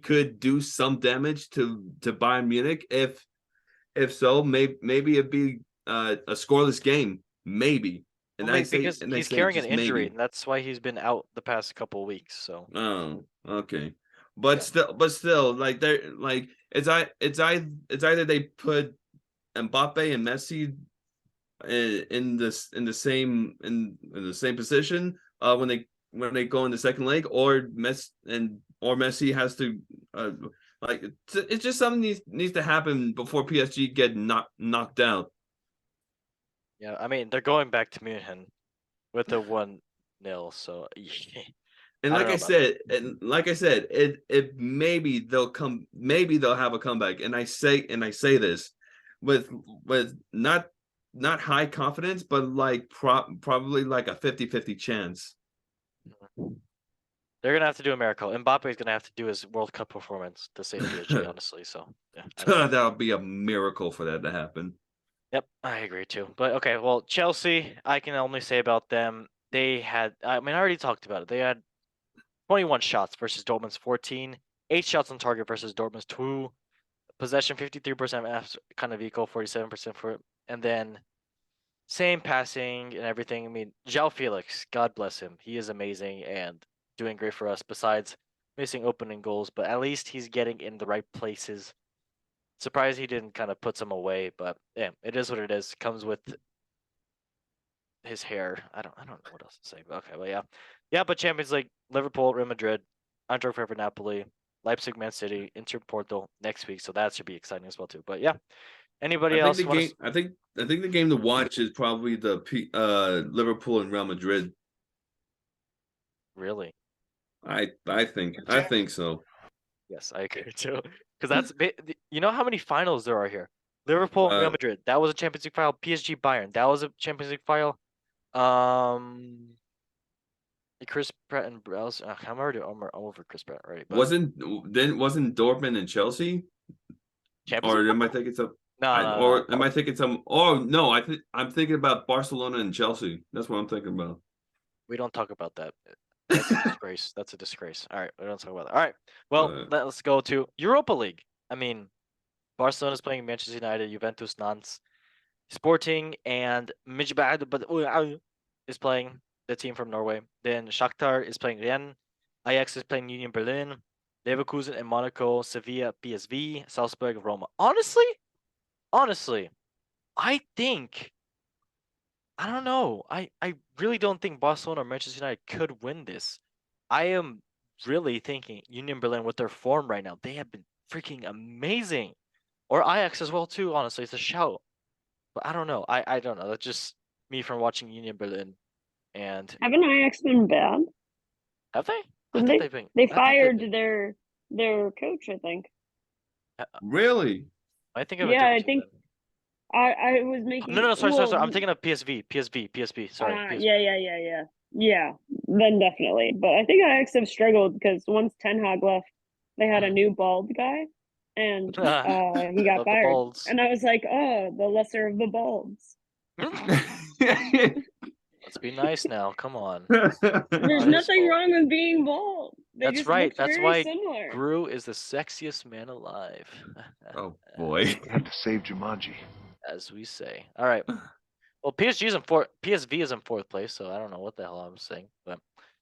could do some damage to Bayern Munich. If so, maybe it'd be a scoreless game, maybe. And Well, because I he's say carrying an just injury, maybe. and that's why he's been out the past couple of weeks. So Oh, okay. yeah. But still, like they're like it's either they put Mbappe and Messi in the same position when they go in the second leg, or Messi has to like it's just something needs to happen before PSG get knocked out. Yeah, I mean they're going back to Munich with a 1-0, so And I don't know about that. like I said, it maybe they'll have a comeback. And I say this with not high confidence, but like probably like a 50-50 chance. They're gonna have to do a miracle. Mbappe's gonna have to do his World Cup performance to save PSG, honestly. So yeah, I don't know. That would be a miracle for that to happen. Yep, I agree too. But okay, well, Chelsea, I can only say about them, they had, I mean, I already talked about it. They had 21 shots versus Dortmund's 14, 8 shots on target versus Dortmund's 2, possession 53% kind of equal, 47% for it. And then same passing and everything. I mean, João Felix, God bless him. He is amazing and doing great for us, besides missing opening goals, but at least he's getting in the right places. Surprised he didn't kind of put some away, but yeah, it is what it is. Comes with his hair. I don't know what else to say. But okay, well yeah. But Champions League: Liverpool, Real Madrid, Eintracht Frankfurt, Napoli, Leipzig, Man City, Inter, Porto next week. So that should be exciting as well too. But yeah, anybody else want to? I think the game to watch is probably the Liverpool and Real Madrid. Really? I think so. Yes, I agree too. Because you know how many finals there are here. Liverpool, Real Madrid. That was a Champions League final. PSG, Bayern. That was a Champions League final. Chris Pratt and Browse. I'm over Chris Pratt already. But wasn't Dortmund and Chelsea? Champions Or League? am I thinking some? No. Am I thinking some? Oh no, I'm thinking about Barcelona and Chelsea. That's what I'm thinking about. We don't talk about that. That's a disgrace. That's a disgrace. All right, we don't talk about that. All right. Well, let's go to Europa League. I mean, Barcelona is playing Manchester United, Juventus, Nantes, Sporting, and Midtjylland is playing the team from Norway. Then Shakhtar is playing Rennes. Ajax is playing Union Berlin. Leverkusen and Monaco, Sevilla, PSV, Salzburg, Roma. Honestly, I think I don't know. I really don't think Barcelona or Manchester United could win this. I am really thinking Union Berlin with their form right now. They have been freaking amazing. Or Ajax as well too, honestly. It's a shout. But I don't know. I don't know. That's just me from watching Union Berlin. And Haven't Ajax been bad? have they? Didn't I thought they? they've been. They I thought they've fired been. their coach, I think. Really? I think of a Yeah, I different team think then. I was making No. Sorry. well, I'm thinking of PSV. Sorry. PSV. Yeah. Then definitely. But I think Ajax have struggled because once Ten Hag left, they had a new bald guy. and About he got the fired. balls. And I was like, oh, the lesser of the balds. Let's be nice now. Come on. There's his nothing fault. wrong with being bald. They That's just right. look That's very why similar. Gru is the sexiest man alive. Oh boy. You have to save Jumanji. As we say. All right. Well, PSG is in fourth. PSV is in fourth place, so I don't know what the hell I'm saying, but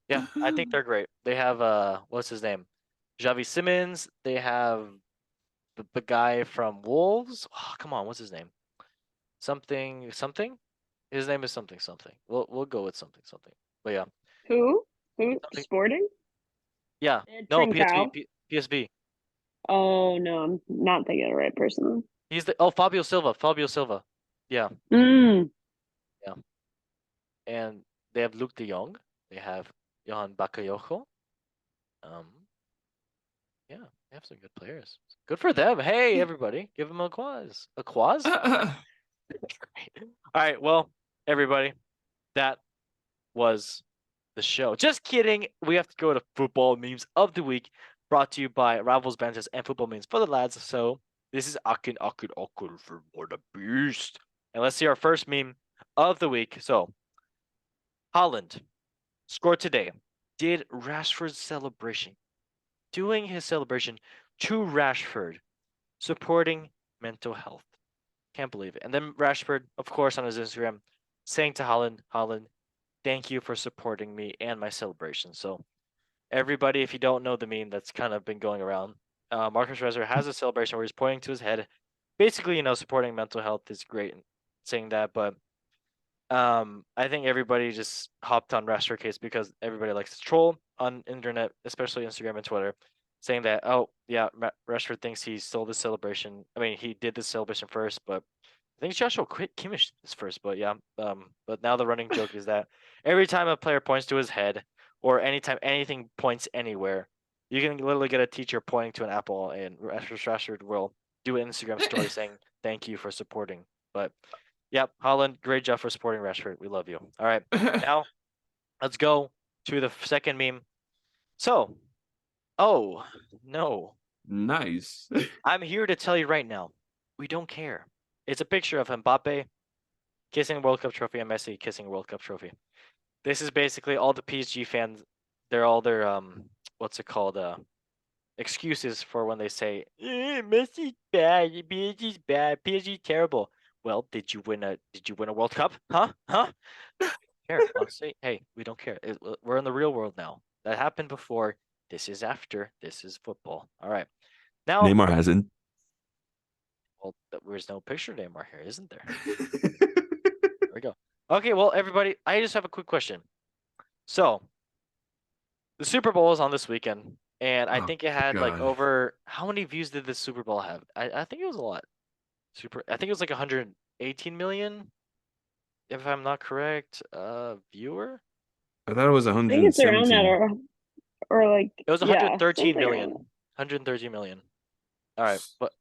yeah, I think they're great. They have what's his name, Javi Simmons. They have the guy from Wolves. Oh, come on, what's his name? Something something. His name is something something. We'll go with something something. But yeah, Who? something. Sporting? Yeah. They had No, Trincao. PSV. Oh no, I'm not thinking of the right person. He's the Fabio Silva. Fabio Silva. Yeah. Mm. And they have Luke De Jong. They have Johan Bakayoko. Yeah, they have some good players. Good for them. Hey, everybody, give them a quaz. A quaz? All right. Well, everybody, that was the show. Just kidding. We have to go to football memes of the week, brought to you by Rivals Benches and Football Memes for the lads. So this is Akin for more the beast. And let's see our first meme of the week. So Holland scored today. Did Rashford's celebration. Doing his celebration to Rashford, supporting mental health. Can't believe it. And then Rashford, of course, on his Instagram, saying to Holland, thank you for supporting me and my celebration. So everybody, if you don't know the meme that's kind of been going around, Marcus Rashford has a celebration where he's pointing to his head. Basically, supporting mental health is great saying that, but I think everybody just hopped on Rashford case because everybody likes to troll on internet, especially Instagram and Twitter, saying that, oh yeah, Rashford thinks he stole the celebration. I mean, he did the celebration first, but I think Joshua Kimmich did this first. But yeah, but now the running joke is that every time a player points to his head, or anytime anything points anywhere, you can literally get a teacher pointing to an apple, and Rashford will do an Instagram story saying thank you for supporting. But yep, Holland, great job for supporting Rashford. We love you. All right, now let's go to the second meme. So, oh no, Nice. I'm here to tell you right now, we don't care. It's a picture of Mbappe kissing World Cup trophy and Messi kissing World Cup trophy. This is basically all the PSG fans. They're all their what's it called? Excuses for when they say Messi's bad, PSG's bad, PSG terrible. Well, did you win a World Cup? Huh? Care, honestly. Hey, we don't care. We're in the real world now. That happened before. This is after. This is football. All right. Now, Neymar hasn't. well, there's no picture of Neymar here, isn't there? There we go. Okay, well, everybody, I just have a quick question. So, the Super Bowl is on this weekend, and I Oh, think it had like God. over how many views did the Super Bowl have? I think it was a lot. I think it was like 118 million, if I'm not correct. Viewer. I thought it was I think it's around that, 117. or like It was yeah, 113 something million. around 113 million. All right, but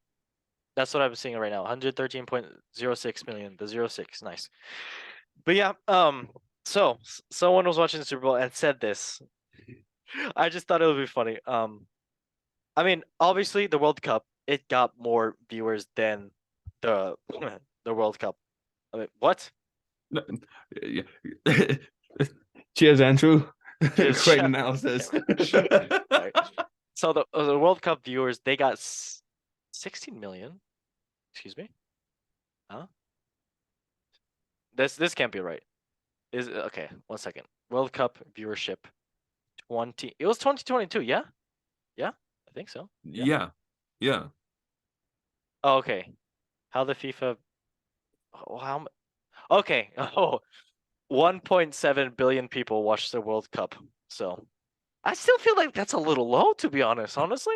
that's what I'm seeing right now. 113.06 million. The 06, nice. But yeah, so someone was watching the Super Bowl and said this. I just thought it would be funny. I mean, obviously the World Cup, it got more viewers than the the World Cup. I mean, what? Yeah. Cheers, Andrew. Cheers, Great Jeff. analysis. Right. So the World Cup viewers, they got 16 million. Excuse me? Huh? This can't be right. Is okay, 1 second. World Cup viewership 20. It was 2022, yeah? Yeah? I think so. Yeah. Yeah. Oh, okay. How the FIFA how okay. Oh, 1.7 billion people watched the World Cup. So, I still feel like that's a little low, to be honestly.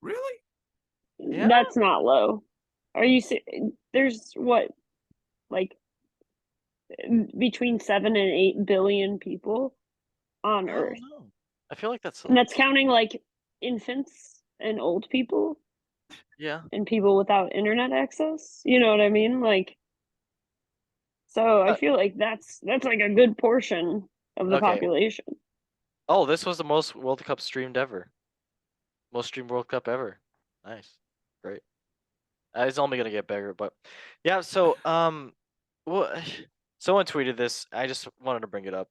Really? Yeah. That's not low. Are you? There's what, like between 7 and 8 billion people on I Earth, don't know. I feel like that's and that's counting like infants and old people yeah. and people without internet access. You know what I mean? Like, so I feel like that's like a good portion of the Okay. population. Oh, this was the most World Cup streamed ever. Most streamed World Cup ever. Nice. Great. It's only gonna get bigger, but yeah. So well, someone tweeted this. I just wanted to bring it up.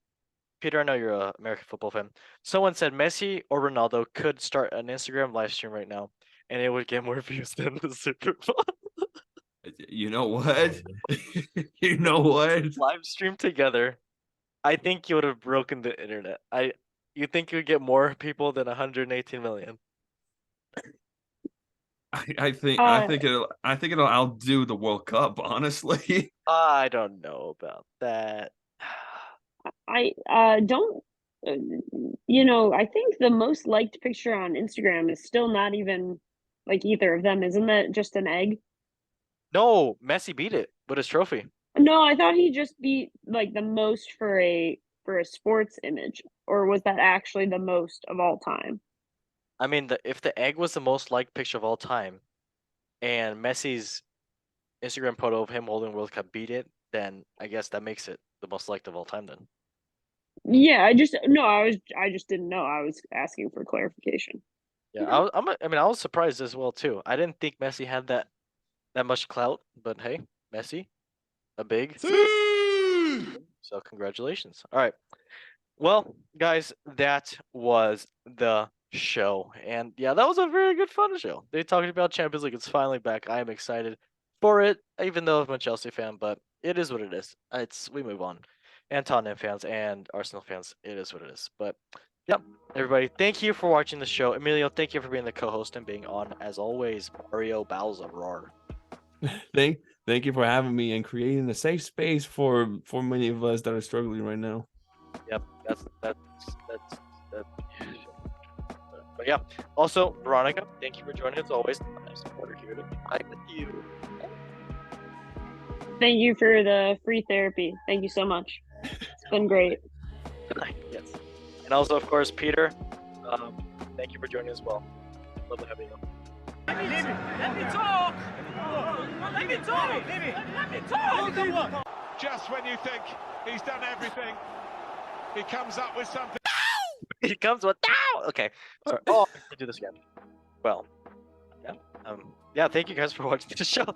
Peter, I know you're a American football fan. Someone said Messi or Ronaldo could start an Instagram live stream right now, and it would get more views than the Super Bowl. You know what? You know what? Live stream together. I think you would have broken the internet. You think you would get more people than 118 million? I think it'll outdo the World Cup, honestly. I don't know about that. I don't. I think the most liked picture on Instagram is still not even like either of them. Isn't that just an egg? No, Messi beat it with his trophy. No, I thought he just beat like the most for a sports image, or was that actually the most of all time? I mean, if the egg was the most liked picture of all time, and Messi's Instagram photo of him holding World Cup beat it, then I guess that makes it the most liked of all time. Then. Yeah, I just didn't know. I was asking for clarification. Yeah, I was surprised as well too. I didn't think Messi had that much clout, but hey, Messi, a big. So congratulations. All right. Well, guys, that was the show. And yeah, that was a very good fun show. They talking about Champions League. It's finally back. I am excited for it, even though I'm a Chelsea fan, but it is what it is. We move on. And Tottenham fans and Arsenal fans, it is what it is. But yep, everybody, thank you for watching the show. Emilio, thank you for being the co-host and being on as always. Mario Bowser roar. Thank you for having me and creating a safe space for many of us that are struggling right now. Yep, that's. But yeah, also Veronica, thank you for joining us always. Nice supporter here to fight with you. Thank you for the free therapy. Thank you so much. It's been great. Yes, and also of course Peter, thank you for joining as well. Love having you. Let me talk. Let me talk. Let me talk. Just when you think he's done everything, he comes up with something. He comes with okay. Sorry. Oh, I have to do this again. Well, yeah. Thank you guys for watching the show.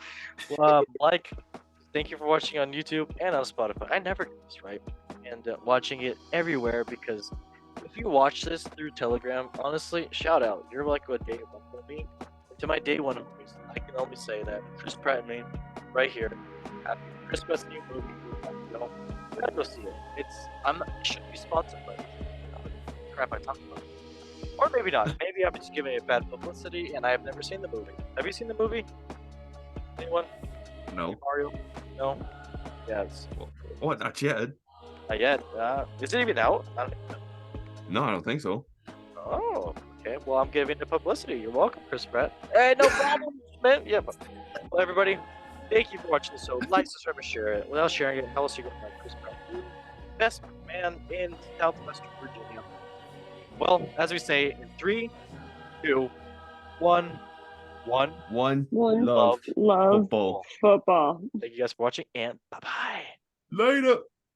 Thank you for watching on YouTube and on Spotify. I never do this right, and watching it everywhere because if you watch this through Telegram, honestly, shout out. You're like a day one for me. To my day one homies, I can only say that Chris Pratt and me, right here, happy Christmas new movie. You gotta go see it. It shouldn't be sponsored, but crap I talked about. Or maybe not. Maybe I'm just giving it bad publicity, and I have never seen the movie. Have you seen the movie? Anyone? No. Mario? No. Yeah. What? Not yet. Not yet. Is it even out? I don't know. No, I don't think so. Oh. Okay, well, I'm giving the publicity. You're welcome, Chris Pratt. Hey, no problem, man. Yeah, but well, everybody, thank you for watching the show. Like, subscribe, and share it. Without sharing it, how else are you going to like Chris Pratt? Best man in Southwestern Virginia. Well, as we say, in 3, 2, 1, Love football. football. Thank you guys for watching, and bye-bye. Later.